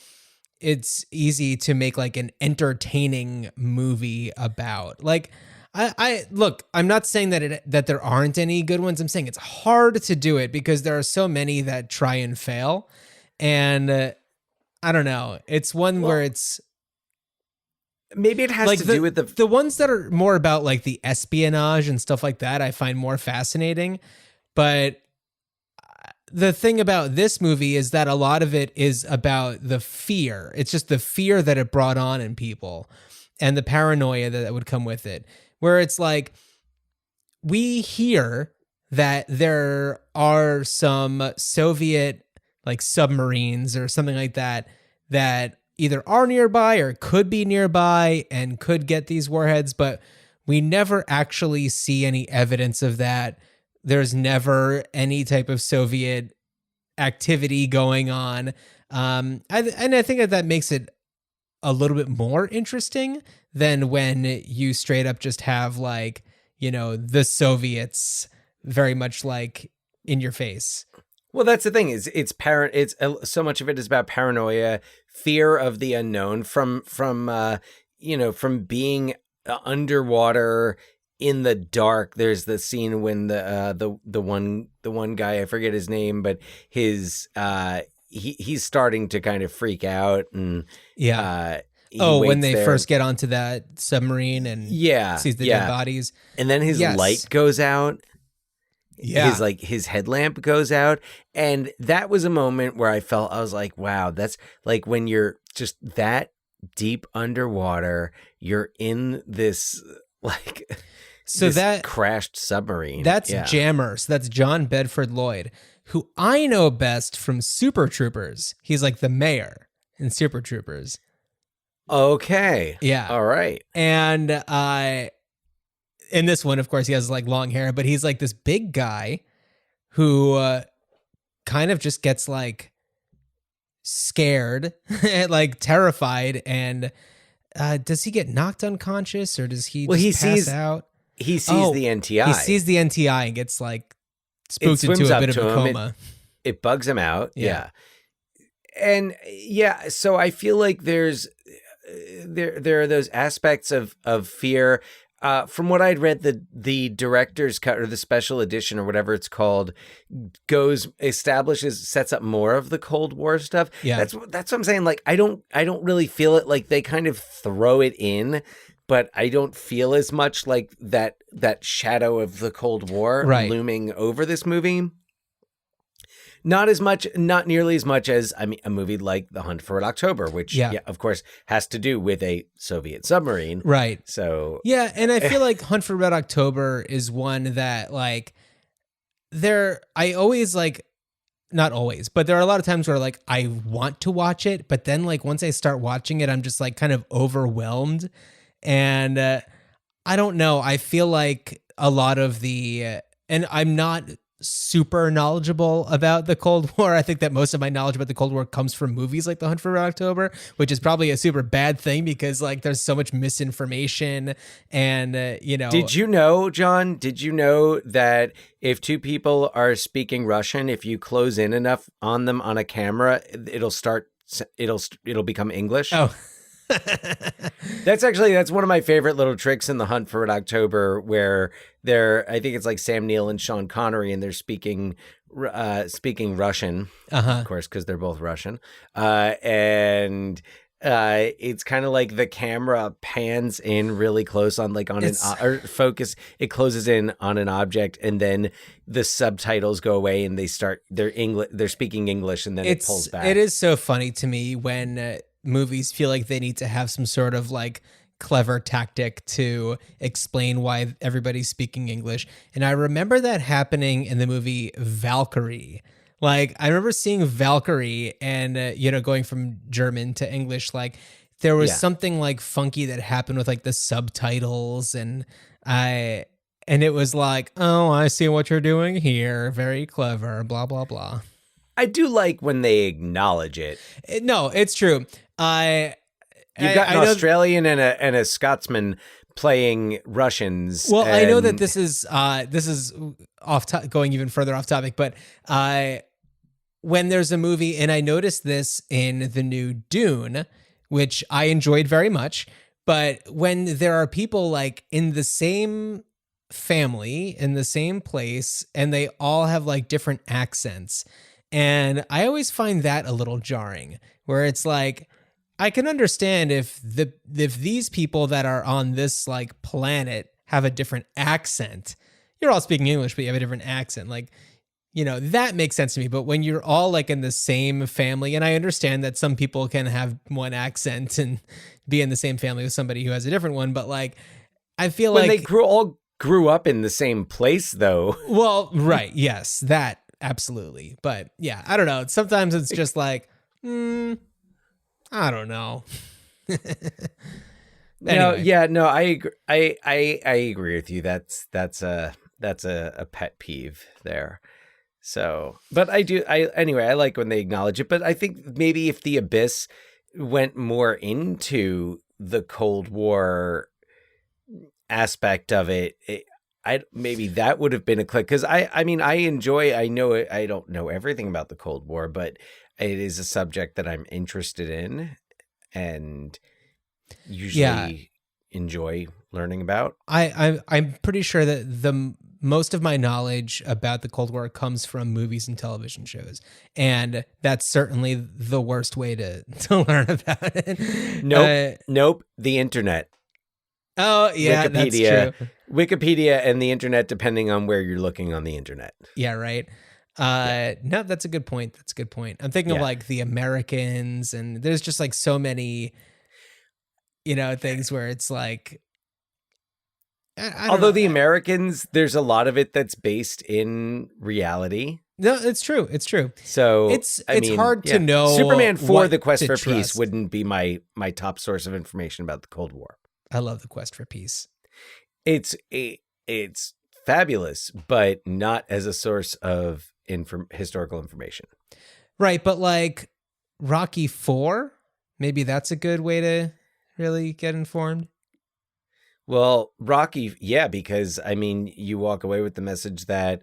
it's easy to make like an entertaining movie about. Like, I look, I'm not saying that there aren't any good ones. I'm saying it's hard to do it because there are so many that try and fail. And I don't know. It's one where it's, Maybe it has like to do with the ones that are more about like the espionage and stuff like that I find more fascinating. But the thing about this movie is that a lot of it is about the fear. It's just the fear that it brought on in people and the paranoia that would come with it, where it's like, we hear that there are some Soviet like submarines or something like that that either are nearby or could be nearby and could get these warheads, but we never actually see any evidence of that. There's never any type of Soviet activity going on. And I think that makes it a little bit more interesting than when you straight up just have like, you know, the Soviets very much like in your face. Well, that's the thing is it's so much of it is about paranoia, fear of the unknown from being underwater in the dark. There's the scene when the one guy, I forget his name, but his he's starting to kind of freak out and when they first get onto that submarine and sees the dead bodies, and then his light goes out. Yeah, his headlamp goes out, and that was a moment where I was like, wow, that's like when you're just that deep underwater, you're in this like that crashed submarine. That's Jammer. So that's John Bedford Lloyd, who I know best from Super Troopers. He's like the mayor in Super Troopers. Okay. Yeah. All right. And in this one, of course, he has like long hair, but he's like this big guy who kind of just gets like scared, like terrified. And does he get knocked unconscious or does he pass out? He sees the NTI. He sees the NTI and gets like spooked into a bit of a coma. It bugs him out. Yeah. And so I feel like there are those aspects of fear. From what I'd read, the director's cut or the special edition or whatever it's called sets up more of the Cold War stuff. Yeah, that's what I'm saying. Like I don't really feel it. Like they kind of throw it in, but I don't feel as much like that shadow of the Cold War looming over this movie. Not nearly as much as a movie like The Hunt for Red October, which of course has to do with a Soviet submarine. Right. So and I feel like Hunt for Red October is one that like I always like, not always, but there are a lot of times where like I want to watch it, but then like once I start watching it, I'm just like kind of overwhelmed. And I don't know. I feel like a lot of and I'm not super knowledgeable about the Cold War. I think that most of my knowledge about the Cold War comes from movies like The Hunt for Red October, which is probably a super bad thing because like there's so much misinformation and Did you know, John, that if two people are speaking Russian, if you close in enough on them on a camera, it'll become English? Oh. That's one of my favorite little tricks in The Hunt for Red October, where I think it's like Sam Neill and Sean Connery, and they're speaking Russian, of course, because they're both Russian, and it's kind of like the camera pans in really close on focus. It closes in on an object, and then the subtitles go away, and they're speaking English, and then it pulls back. It is so funny to me when movies feel like they need to have some sort of like clever tactic to explain why everybody's speaking English. And I remember that happening in the movie Valkyrie. Like I remember seeing Valkyrie and, going from German to English, like there was something like funky that happened with like the subtitles and it was like, oh, I see what you're doing here. Very clever, blah, blah, blah. I do like when they acknowledge it. No, it's true. You've got an Australian and a Scotsman playing Russians. Well, I know that this is going even further off topic, but when there's a movie, and I noticed this in the new Dune, which I enjoyed very much, but when there are people like in the same family, in the same place, and they all have like different accents. And I always find that a little jarring, where it's like, I can understand if these people that are on this like planet have a different accent. You're all speaking English, but you have a different accent. Like, that makes sense to me. But when you're all like in the same family, and I understand that some people can have one accent and be in the same family with somebody who has a different one, but like, I feel when like they all grew up in the same place, though. Well, right, yes, that absolutely. But yeah, I don't know. Sometimes it's just like, I don't know. Anyway. No, I agree. I agree with you. That's a pet peeve there. So, but anyway, I like when they acknowledge it, but I think maybe if the Abyss went more into the Cold War aspect of it, maybe that would have been a click. Cause I know it. I don't know everything about the Cold War, but it is a subject that I'm interested in and usually enjoy learning about. I'm pretty sure that most of my knowledge about the Cold War comes from movies and television shows, and that's certainly the worst way to learn about it. Nope. The internet. Oh yeah, that's true. Wikipedia and the internet, depending on where you're looking on the internet. Yeah, right. No, that's a good point. I'm thinking of like the Americans, and there's just like so many, things where it's like, although the Americans, there's a lot of it that's based in reality. No, it's true. So it's hard to know. Superman 4: The Quest for trust. Peace wouldn't be my top source of information about the Cold War. I love The Quest for Peace. It's fabulous, but not as a source of historical information. Right, but like Rocky IV, maybe that's a good way to really get informed. Well, Rocky, yeah, because you walk away with the message that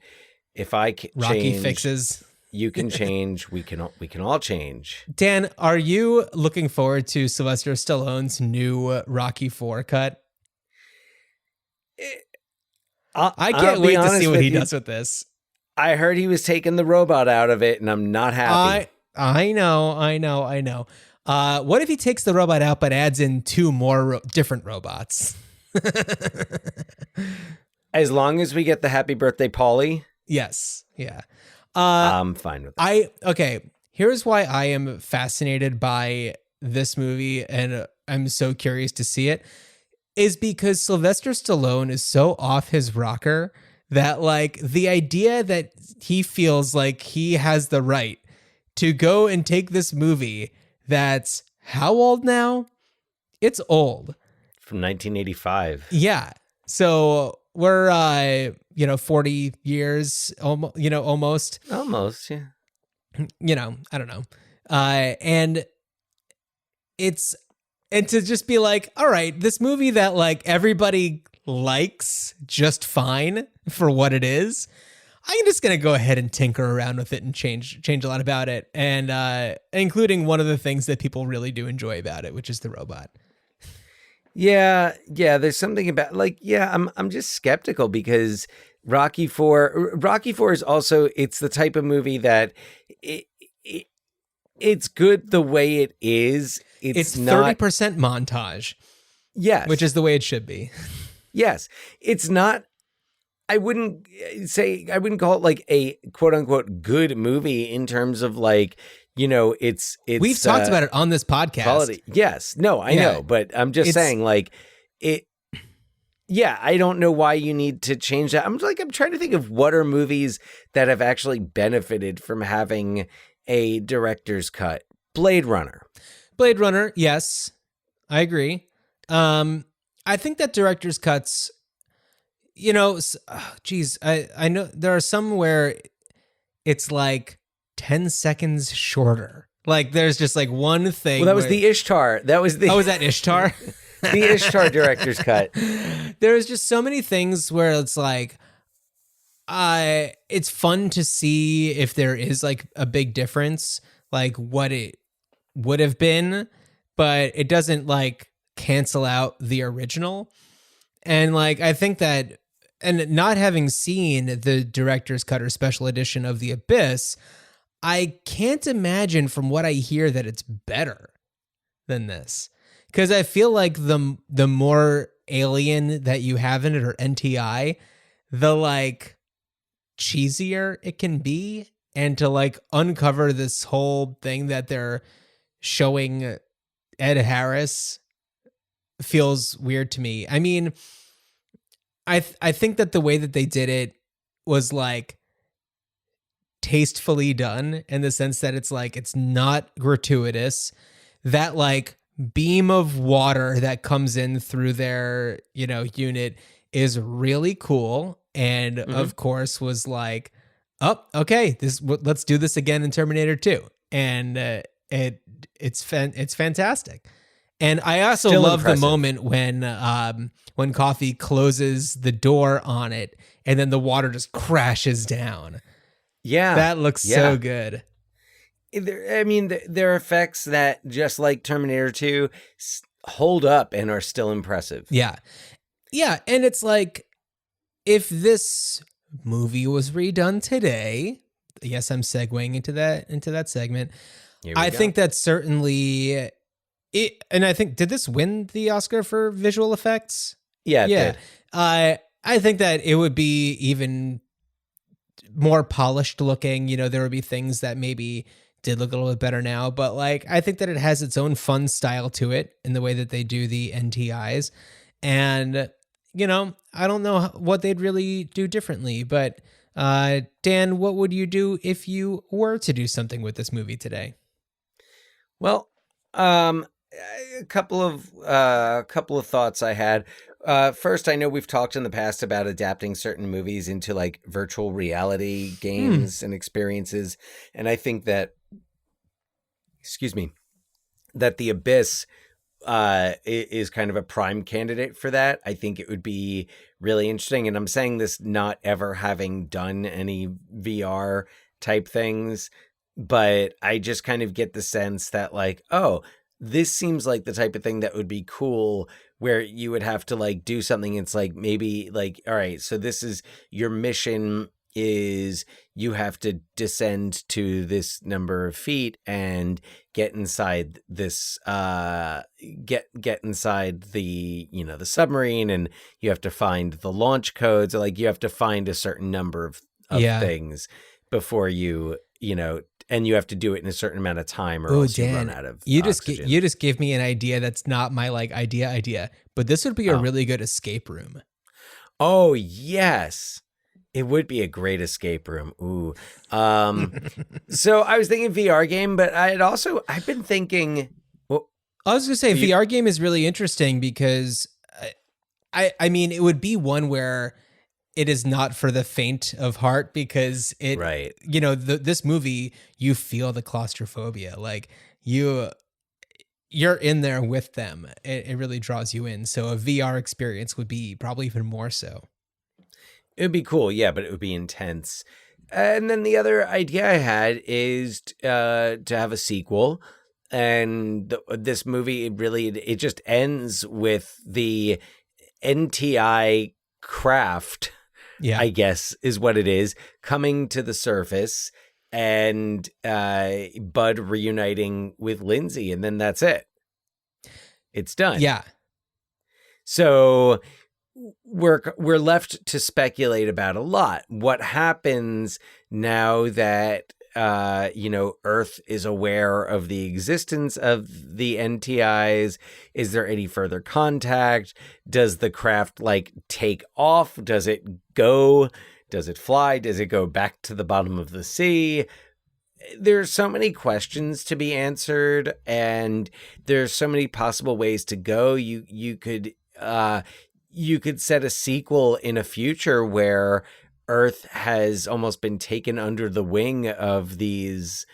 if Rocky change, fixes, you can change. We can all change. Dan, are you looking forward to Sylvester Stallone's new Rocky IV cut? I can't wait to see what he does with this. I heard he was taking the robot out of it, and I'm not happy. I know. What if he takes the robot out but adds in two more different robots? As long as we get the Happy Birthday Polly. Yes. Yeah. I'm fine with that. Okay. Here's why I am fascinated by this movie and I'm so curious to see it, is because Sylvester Stallone is so off his rocker that like the idea that he feels like he has the right to go and take this movie that's how old now? It's old. From 1985. Yeah. So we're 40 years almost. Almost, yeah. I don't know. And to just be like, all right, this movie that like everybody likes just fine for what it is, I'm just going to go ahead and tinker around with it and change a lot about it. And including one of the things that people really do enjoy about it, which is the robot. Yeah. There's something about I'm just skeptical because Rocky IV is also, it's the type of movie that it's good the way it is. It's not 30% montage. Yes. Which is the way it should be. Yes. It's not, I wouldn't call it like a quote unquote good movie in terms of like, it's we've talked about it on this podcast. Quality. Yes. No, I know, but I'm just saying like it. Yeah. I don't know why you need to change that. I'm trying to think of what are movies that have actually benefited from having a director's cut. Blade Runner. Yes, I agree. I think that director's cuts, I know there are some where it's like 10 seconds shorter. Like there's just like one thing. Well, that was the Ishtar. Was that Ishtar? The Ishtar director's cut. There's just so many things where it's like, it's fun to see if there is like a big difference, like what it would have been, but it doesn't like cancel out the original. And like, I think that, and not having seen the director's cut or special edition of The Abyss, I can't imagine from what I hear that it's better. than this. Because I feel like the more alien that you have in it, or NTI, the like cheesier it can be. And to like uncover this whole thing that they're showing Ed Harris feels weird to me. I mean, I think that the way that they did it was like tastefully done, in the sense that it's like, it's not gratuitous. That like beam of water that comes in through their, unit is really cool. And of course was like, oh, okay, let's do this again in Terminator 2. And it's fantastic. And I also Still love impressive. the moment when Coffee closes the door on it and then the water just crashes down. Yeah. That looks so good. There are effects that, just like Terminator 2, hold up and are still impressive. Yeah. Yeah, and it's like, if this movie was redone today, yes, I'm segueing into that segment. I think that certainly it, and I think, did this win the Oscar for visual effects? Yeah, it did. I think that it would be even more polished looking. There would be things that maybe did look a little bit better now, but like, I think that it has its own fun style to it in the way that they do the NTIs. And, I don't know what they'd really do differently, but Dan, what would you do if you were to do something with this movie today? Well, a couple of thoughts I had. First, I know we've talked in the past about adapting certain movies into like virtual reality games and experiences. And I think that, that The Abyss is kind of a prime candidate for that. I think it would be really interesting. And I'm saying this not ever having done any VR type things, but I just kind of get the sense that like, oh, this seems like the type of thing that would be cool, where you would have to like do something. It's like, maybe like, all right, so this is your mission, is you have to descend to this number of feet and get inside this get inside the the submarine, and you have to find the launch codes, or like you have to find a certain number of things before you and you have to do it in a certain amount of time, or else you run out of oxygen. You just gave me an idea that's not my like idea, but this would be a really good escape room. Oh yes, it would be a great escape room. Ooh. So I was thinking VR game, but I've been thinking. Well, I was gonna say VR game is really interesting because I mean, it would be one where it is not for the faint of heart, because it, this movie, you feel the claustrophobia, like you're in there with them. It really draws you in. So a VR experience would be probably even more so. It would be cool, yeah, but it would be intense. And then the other idea I had is to have a sequel. And this movie, it just ends with the NTI craft, I guess is what it is, coming to the surface, and Bud reuniting with Lindsay, and then that's it. It's done. Yeah. So we're left to speculate about a lot. What happens now that Earth is aware of the existence of the NTIs? Is there any further contact? Does the craft like take off? Does it go? Does it fly? Does it go back to the bottom of the sea? There's so many questions to be answered, and there's so many possible ways to go. You could set a sequel in a future where Earth has almost been taken under the wing of these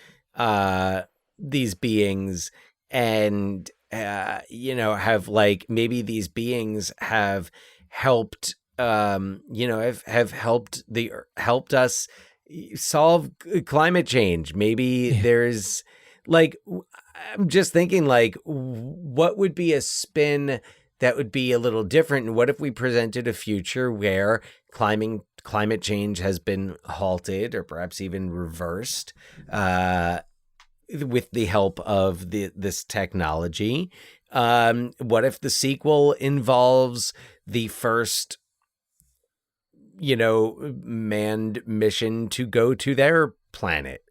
beings, and have like, maybe these beings have helped have helped us solve climate change. Maybe there's like, I'm just thinking like, what would be a spin that would be a little different? And what if we presented a future where climate change has been halted, or perhaps even reversed, with the help of this technology. What if the sequel involves the first, manned mission to go to their planet?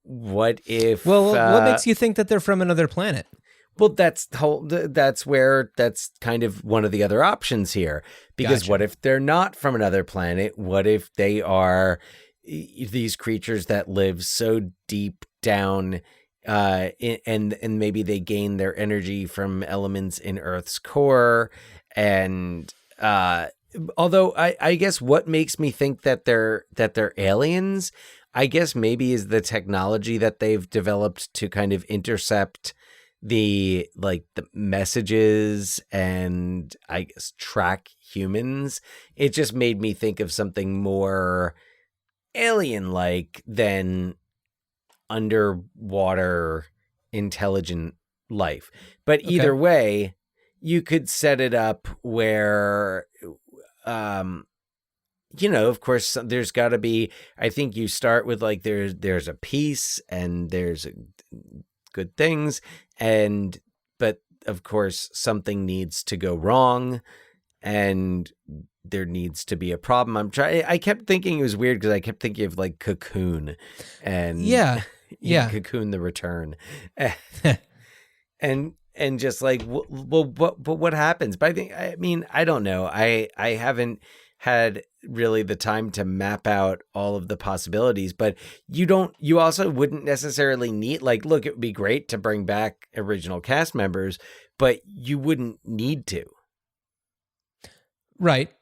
What if? Well, what makes you think that they're from another planet? Well, that's kind of one of the other options here. Because Gotcha. What if they're not from another planet? What if they are these creatures that live so deep down, and maybe they gain their energy from elements in Earth's core? And although I guess what makes me think that they're aliens, I guess maybe is the technology that they've developed to kind of intercept the messages and I guess track humans. It just made me think of something more alien-like than underwater intelligent life. But either way, you could set it up where, of course, there's got to be. I think you start with there's a peace and there's good things, but of course something needs to go wrong and there needs to be a problem. I kept thinking it was weird because I kept thinking of Cocoon and yeah Cocoon the Return and just what happens? But I don't know. I haven't had really the time to map out all of the possibilities, but you also wouldn't necessarily need, look, it would be great to bring back original cast members, but you wouldn't need to. Right.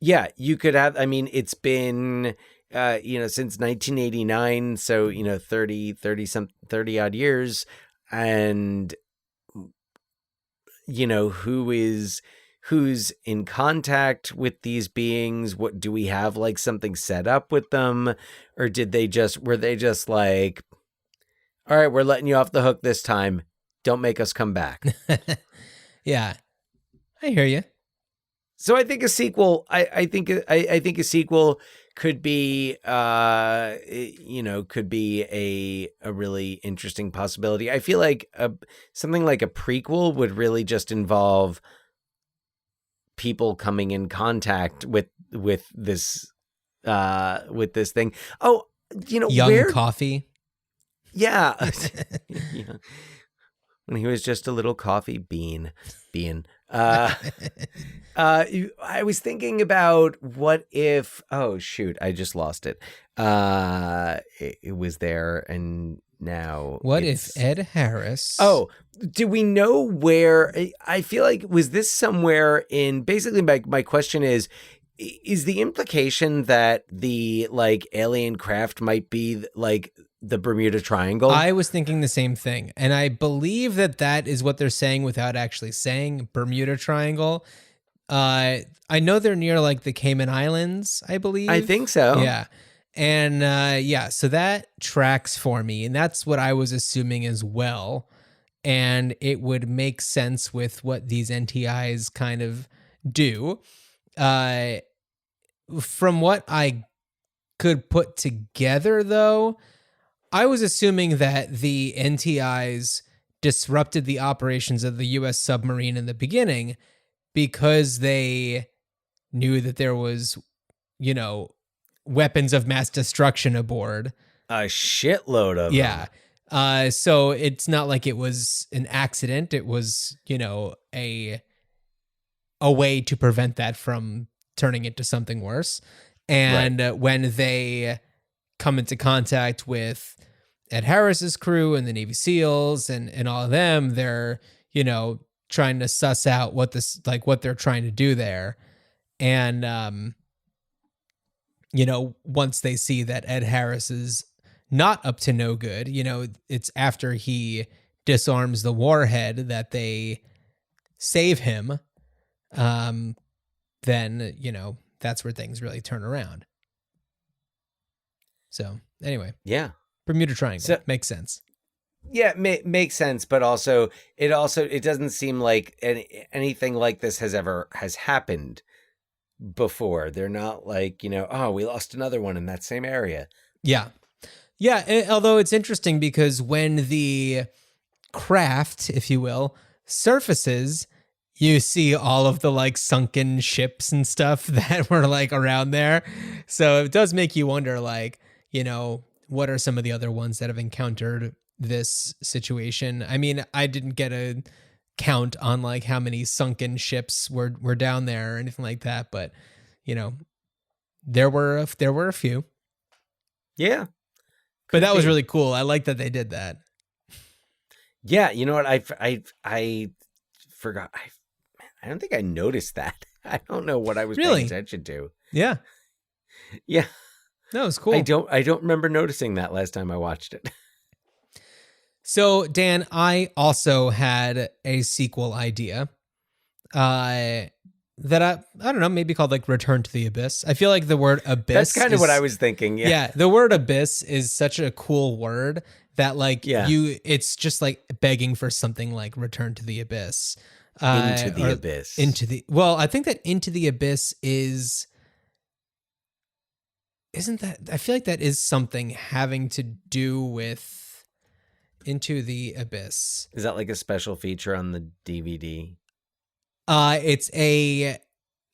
Yeah, you could have, it's been, since 1989, so, 30 odd years, and, who's in contact with these beings? What do we have, something set up with them? Or were they just like, all right, we're letting you off the hook this time. Don't make us come back. Yeah, I hear you. So I think a sequel, I think a sequel could be, could be a really interesting possibility. I feel like something like a prequel would really just involve people coming in contact with this thing. Oh, Young Coffee. Yeah. Yeah. When he was just a little coffee bean. I was thinking about what if, oh shoot, I just lost it. It was there and now what if Ed Harris? Oh, do we know where? I feel like, was this somewhere in, basically my question is the implication that the alien craft might be the Bermuda Triangle? I was thinking the same thing. And I believe that is what they're saying without actually saying Bermuda Triangle. I know they're near the Cayman Islands, I believe. I think so. Yeah. And so that tracks for me. And that's what I was assuming as well. And it would make sense with what these NTIs kind of do. From what I could put together, though, I was assuming that the NTIs disrupted the operations of the U.S. submarine in the beginning because they knew that there was, weapons of mass destruction aboard. A shitload of them. So it's not like it was an accident. It was, a way to prevent that from turning into something worse. And when they come into contact with Ed Harris's crew and the Navy SEALs and all of them, they're, trying to suss out what they're trying to do there. And, once they see that Ed Harris is not up to no good, it's after he disarms the warhead that they save him. Then, that's where things really turn around. So anyway. Yeah. Bermuda Triangle makes sense. Yeah, makes sense, but also it doesn't seem like anything like this has happened before. They're not we lost another one in that same area. Yeah. Yeah, although it's interesting because when the craft, if you will, surfaces, you see all of the like sunken ships and stuff that were like around there. So it does make you wonder, like, what are some of the other ones that have encountered this situation? I mean, I didn't get a count on like how many sunken ships were down there or anything like that, but there were a few. Yeah. But that was really cool. I like that they did that. Yeah, you know what? I forgot. I don't think I noticed that. I don't know what I was paying attention to. Yeah. Yeah. That was cool. I don't remember noticing that last time I watched it. So, Dan, I also had a sequel idea. That I don't know, maybe called like Return to the Abyss. I feel like the word abyss. That's kind of what I was thinking. Yeah. The word abyss is such a cool word that like it's just like begging for something like Return to the Abyss. Into the abyss. Well, I think that Into the Abyss isn't that, I feel like that is something having to do with Into the Abyss. Is that like a special feature on the DVD? It's a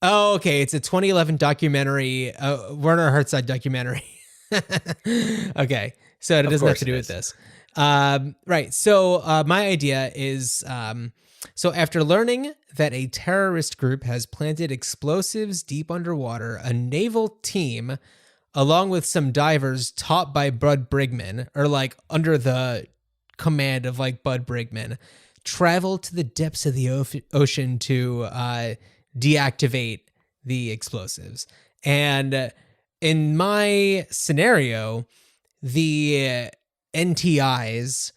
2011 documentary, Werner Herzog documentary. Okay, so it doesn't have to do with this. Right. So my idea is, so after learning that a terrorist group has planted explosives deep underwater, a naval team, along with some divers taught by Bud Brigman, or like under the command of like Bud Brigman, travel to the depths of the ocean to deactivate the explosives. And in my scenario, the NTIs,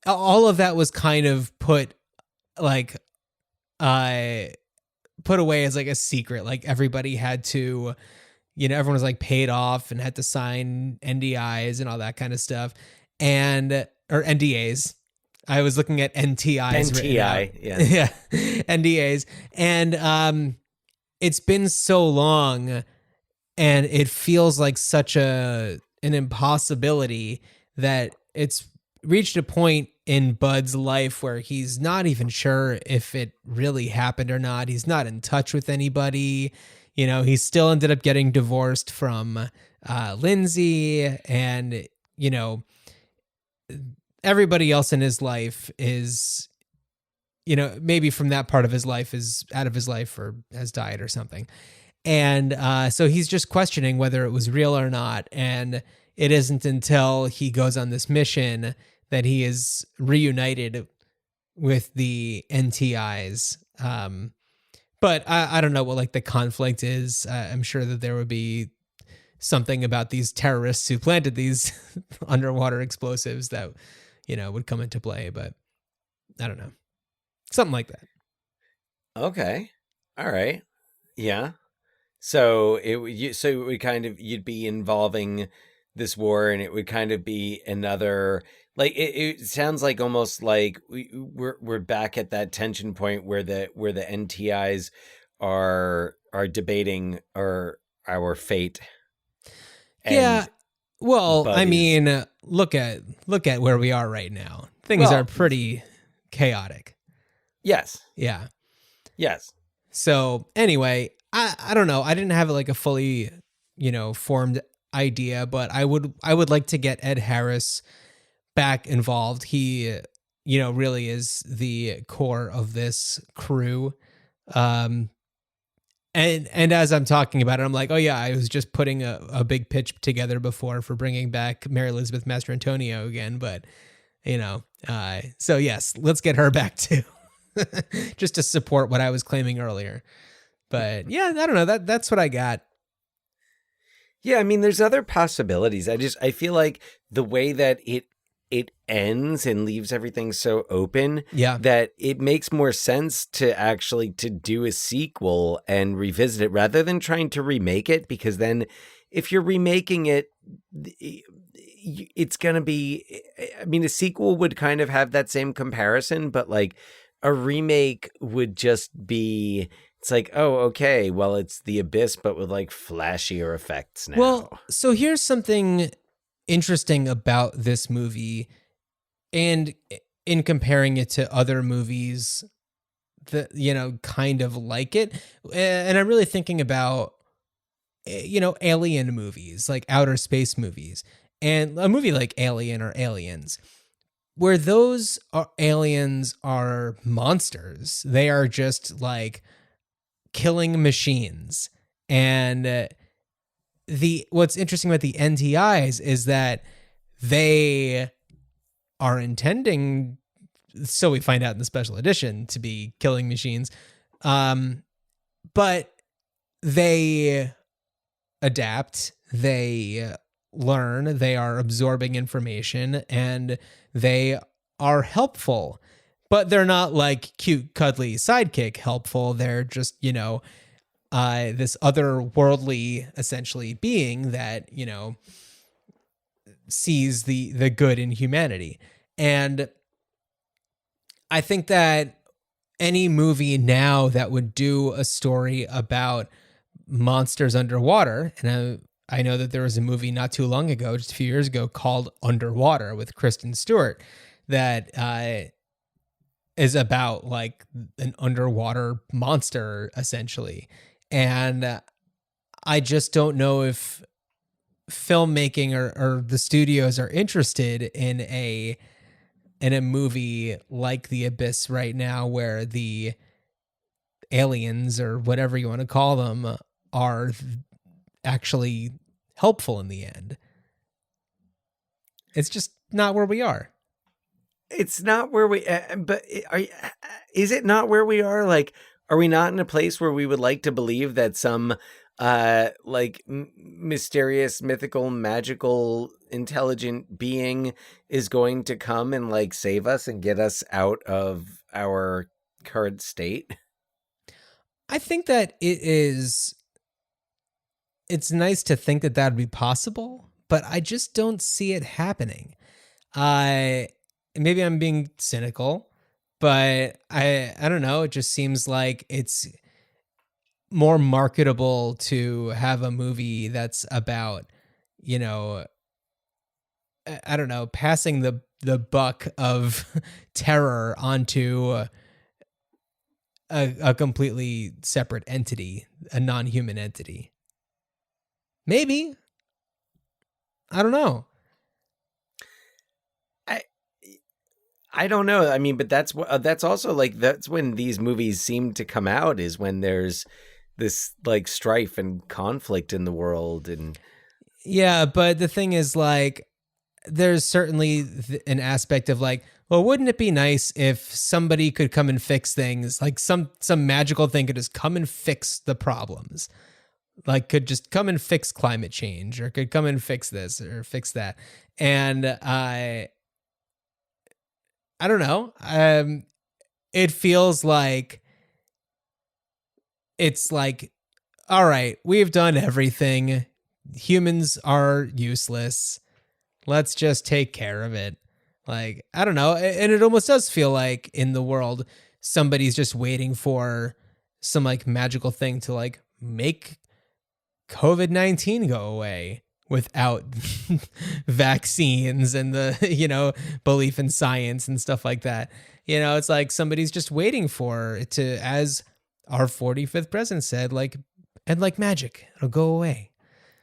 all of that was kind of put away as like a secret. Like everybody had to, everyone was like paid off and had to sign NDIs and all that kind of stuff. Or NDAs. I was looking at NTIs. NTI, yeah. Yeah, NDAs. And it's been so long and it feels like such an impossibility that it's reached a point in Bud's life where he's not even sure if it really happened or not. He's not in touch with anybody. He still ended up getting divorced from Lindsay, and, everybody else in his life is, maybe from that part of his life is out of his life or has died or something. And so he's just questioning whether it was real or not. And it isn't until he goes on this mission that he is reunited with the NTIs. But I don't know what like the conflict is. I'm sure that there would be something about these terrorists who planted these underwater explosives that, would come into play, but I don't know. Something like that. Okay. All right. Yeah. So you'd be involving this war, and it would kind of be another, like, it sounds like almost like we're back at that tension point where the NTIs are debating our fate. Yeah. Well, buddies. I mean, look at where we are right now. Things are pretty chaotic. Yes. Yeah. Yes. So anyway, I don't know. I didn't have like a fully, formed idea, but I would like to get Ed Harris back involved. He, really is the core of this crew. And as I'm talking about it, I'm like, oh yeah, I was just putting a big pitch together before for bringing back Mary Elizabeth Mastrantonio again, but so yes, let's get her back too, just to support what I was claiming earlier. But yeah, I don't know, that's what I got. Yeah, I mean, there's other possibilities. I feel like the way that it ends and leaves everything so open, that it makes more sense to do a sequel and revisit it rather than trying to remake it, because then if you're remaking it, it's going to be, I mean, a sequel would kind of have that same comparison, but like a remake would just be it's like, oh, okay, well, it's the Abyss, but with like flashier effects now. Well, so here's something interesting about this movie, and in comparing it to other movies that, you know, kind of like it. And I'm really thinking about, you know, alien movies, like outer space movies, and a movie like Alien or Aliens, where those aliens are monsters. They are just like killing machines. And what's interesting about the NTIs is that they are intending, so we find out in the special edition, to be killing machines. But they adapt, they learn, they are absorbing information, and they are helpful. But they're not like cute, cuddly sidekick helpful. They're just, you know, this otherworldly, essentially, being that, you know, sees the good in humanity. And I think that any movie now that would do a story about monsters underwater, and I know that there was a movie not too long ago, just a few years ago, called Underwater with Kristen Stewart, that is about like an underwater monster, essentially. And I just don't know if filmmaking or the studios are interested in a movie like The Abyss right now, where the aliens, or whatever you want to call them, are actually helpful in the end. It's just not where we are. It's not where we, but is it not where we are? Like, are we not in a place where we would like to believe that some like mysterious, mythical, magical, intelligent being is going to come and like save us and get us out of our current state? I think that it's nice to think that that would be possible, but I just don't see it happening. Maybe I'm being cynical, but I don't know. It just seems like it's more marketable to have a movie that's about, you know, I don't know, passing the buck of terror onto a completely separate entity, a non-human entity. Maybe. I don't know. I don't know. I mean, but that's also like, that's when these movies seem to come out, is when there's this like strife and conflict in the world. And yeah, but the thing is, like, there's certainly an aspect of like, well, wouldn't it be nice if somebody could come and fix things, like some magical thing could just come and fix the problems, like could just come and fix climate change, or could come and fix this or fix that. And I don't know. It feels like it's like, all right, we've done everything. Humans are useless. Let's just take care of it. Like, I don't know. And it almost does feel like in the world, somebody's just waiting for some like magical thing to like make COVID-19 go away without vaccines and the, you know, belief in science and stuff like that. You know, it's like somebody's just waiting for it to, as our 45th president said, like, and like magic, it'll go away.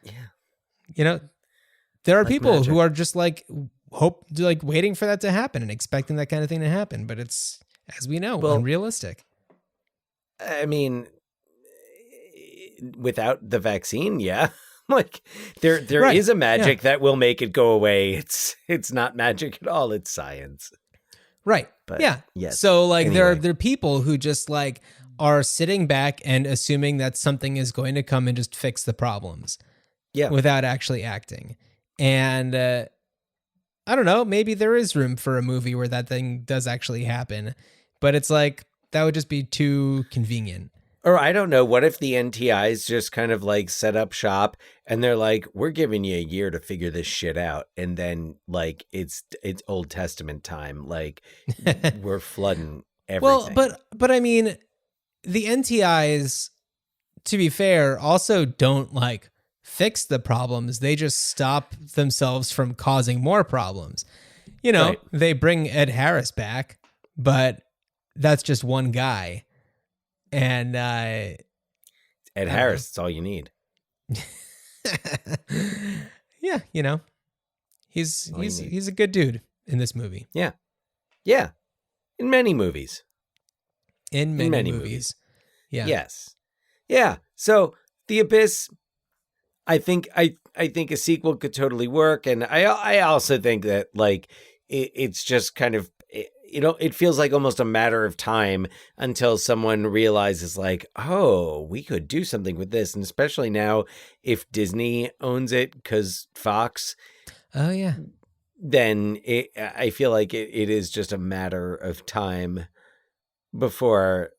Yeah. You know, there are like people magic. who are just like like waiting for that to happen and expecting that kind of thing to happen. But it's, as we know, unrealistic. I mean, without the vaccine, yeah. Like there Right, is a magic that will make it go away. It's not magic at all. It's science. Right. But yeah. yes. So like Anyway. there are people who just like are sitting back and assuming that something is going to come and just fix the problems. Yeah. Without actually acting. And I don't know, maybe there is room for a movie where that thing does actually happen, but it's like that would just be too convenient. Or I don't know, what if the NTIs just kind of like set up shop and they're like, we're giving you a year to figure this shit out, and then like it's Old Testament time, like we're flooding everything. Well, but I mean, the NTIs, to be fair, also don't like fix the problems. They just stop themselves from causing more problems. You know, Right. they bring Ed Harris back, but that's just one guy. And Ed Harris, that's all you need. yeah, you know, he's a good dude in this movie. Yeah. Yeah. In many movies. In many movies. Yeah. Yes. Yeah. So The Abyss, I think a sequel could totally work. And I also think that like it's just kind of, it feels like almost a matter of time until someone realizes like, oh, we could do something with this. And especially now if Disney owns it because Fox. Oh, yeah. Then I feel like it is just a matter of time before,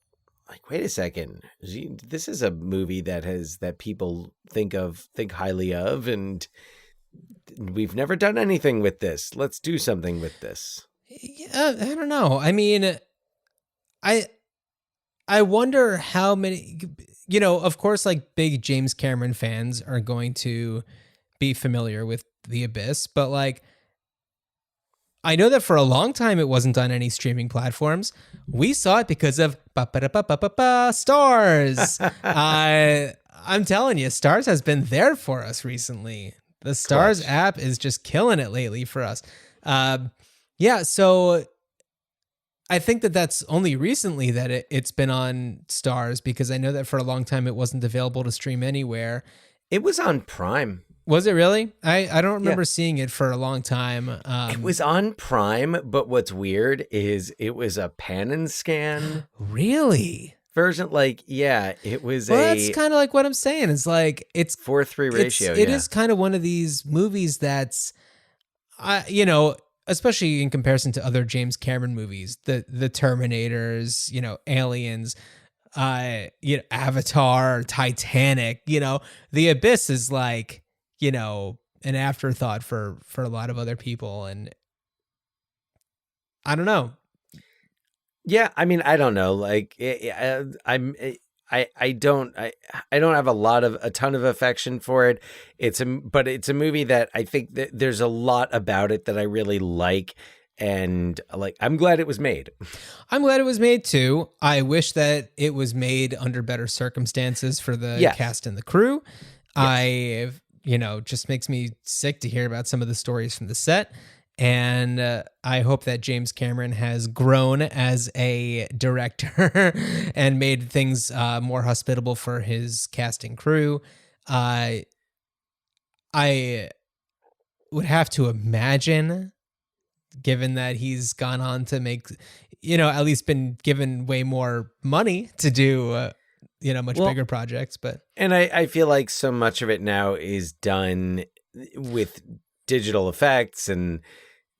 like, wait a second, this is a movie that people think highly of, and we've never done anything with this. Let's do something with this. I don't know. I mean, I wonder how many, of course, like big James Cameron fans are going to be familiar with The Abyss, but like, I know that for a long time it wasn't on any streaming platforms. We saw it because of Stars. I'm telling you, Stars has been there for us recently. The Stars app is just killing it lately for us. Yeah, so I think that that's only recently that it's been on Stars, because I know that for a long time it wasn't available to stream anywhere. It was on Prime. Was it really? I don't remember seeing it for a long time. It was on Prime, but what's weird is it was a pan and scan. Really? Version, like, yeah, it was that's kind of like what I'm saying. It's like, it's 4:3 ratio. It is kind of one of these movies that's, especially in comparison to other James Cameron movies, the Terminators, Aliens, Avatar, Titanic, The Abyss is like, an afterthought for a lot of other people. And I don't know. Yeah, I mean, I don't know. Like, I don't have a ton of affection for it. But it's a movie that I think that there's a lot about it that I really like, and like, I'm glad it was made. I'm glad it was made too. I wish that it was made under better circumstances for the cast and the crew. Yes. Just makes me sick to hear about some of the stories from the set. And I hope that James Cameron has grown as a director and made things more hospitable for his casting crew. I would have to imagine, given that he's gone on to make, at least been given way more money to do, much bigger projects. And I feel like so much of it now is done with digital effects, and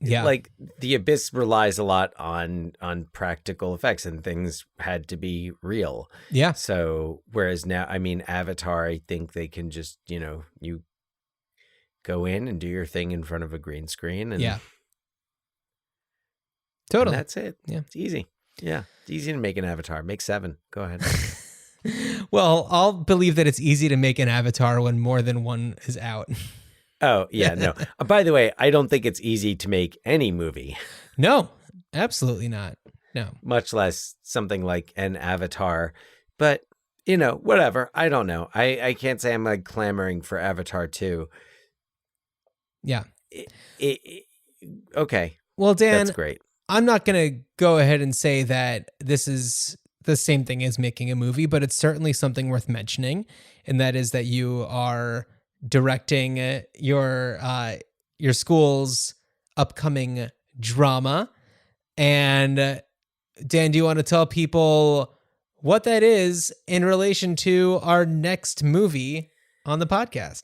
like The Abyss relies a lot on practical effects, and things had to be real. Yeah. So whereas now, I mean, Avatar, I think they can just, you go in and do your thing in front of a green screen, and totally, and that's it. Yeah, it's easy. Yeah, it's easy to make an Avatar. Make 7. Go ahead. Well, I'll believe that it's easy to make an Avatar when more than one is out. Oh, yeah, no. By the way, I don't think it's easy to make any movie. No, absolutely not. No. Much less something like an Avatar. But, whatever. I don't know. I can't say I'm like clamoring for Avatar 2. Yeah. Okay. Well, Dan, that's great. I'm not going to go ahead and say that this is the same thing as making a movie, but it's certainly something worth mentioning. And that is that you are directing your school's upcoming drama. And Dan, do you want to tell people what that is in relation to our next movie on the podcast?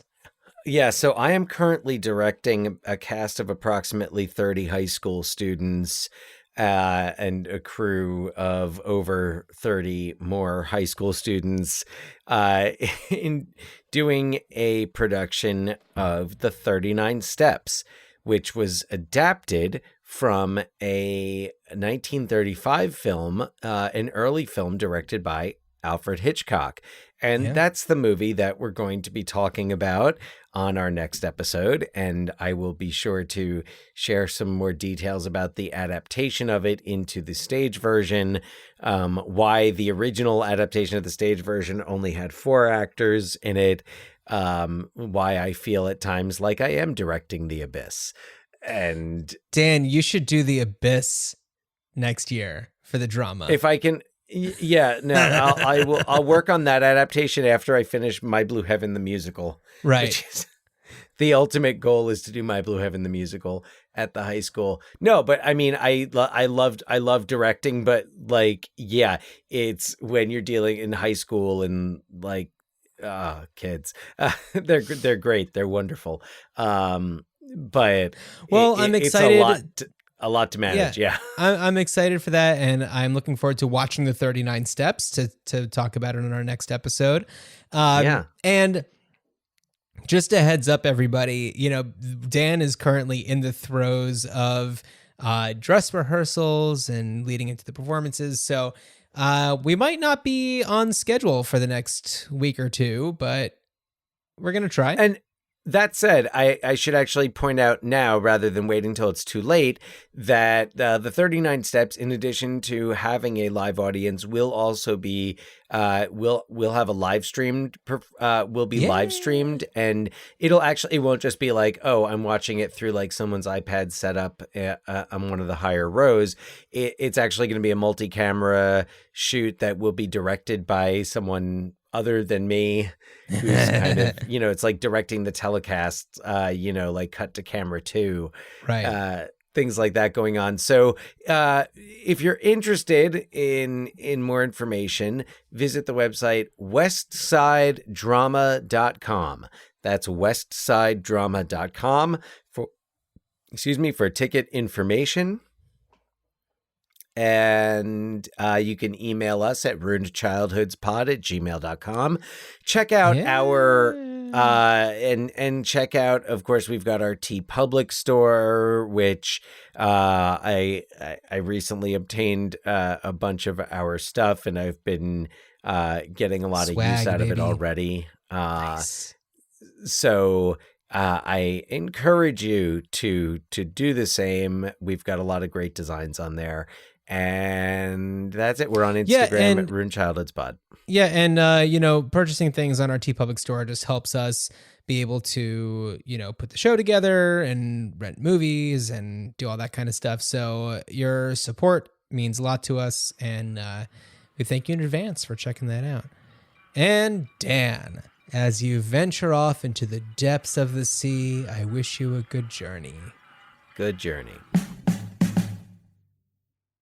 Yeah, so I am currently directing a cast of approximately 30 high school students and a crew of over 30 more high school students in doing a production of The 39 Steps, which was adapted from a 1935 film, an early film directed by Alfred Hitchcock. And that's the movie that we're going to be talking about on our next episode. And I will be sure to share some more details about the adaptation of it into the stage version, why the original adaptation of the stage version only had 4 actors in it, why I feel at times like I am directing The Abyss. And Dan, you should do The Abyss next year for the drama. If I can... Yeah, no, I'll work on that adaptation after I finish My Blue Heaven the musical. Right. Which is, the ultimate goal is to do My Blue Heaven the musical at the high school. No, but I mean, I love directing, but like, yeah, it's when you're dealing in high school and like kids, they're great, they're wonderful. But I'm excited. It's a lot to manage. Yeah. I'm excited for that. And I'm looking forward to watching the 39 steps to talk about it in our next episode. And just a heads up, everybody, Dan is currently in the throes of dress rehearsals and leading into the performances. So we might not be on schedule for the next week or two, but we're going to try. And that said, I should actually point out now, rather than waiting until it's too late, that the 39 steps, in addition to having a live audience, will also be we'll have a live streamed live streamed, and it won't just be like, oh, I'm watching it through like someone's iPad set up on one of the higher rows. It's actually going to be a multi-camera shoot that will be directed by someone other than me, who's kind of, it's like directing the telecast, like cut to camera 2, right? Things like that going on. So if you're interested in more information, visit the website westsidedrama.com. That's westsidedrama.com for ticket information. And you can email us at ruinedchildhoodspod@gmail.com. Check out our and check out, of course, we've got our TeePublic store, which I recently obtained a bunch of our stuff, and I've been getting a lot of use out of it already. Nice. So I encourage you to do the same. We've got a lot of great designs on there. And that's it. We're on Instagram at Ruined Childhood's Pod. Yeah, and purchasing things on our TeePublic store just helps us be able to, put the show together and rent movies and do all that kind of stuff. So your support means a lot to us, and we thank you in advance for checking that out. And Dan, as you venture off into the depths of the sea, I wish you a good journey. Good journey.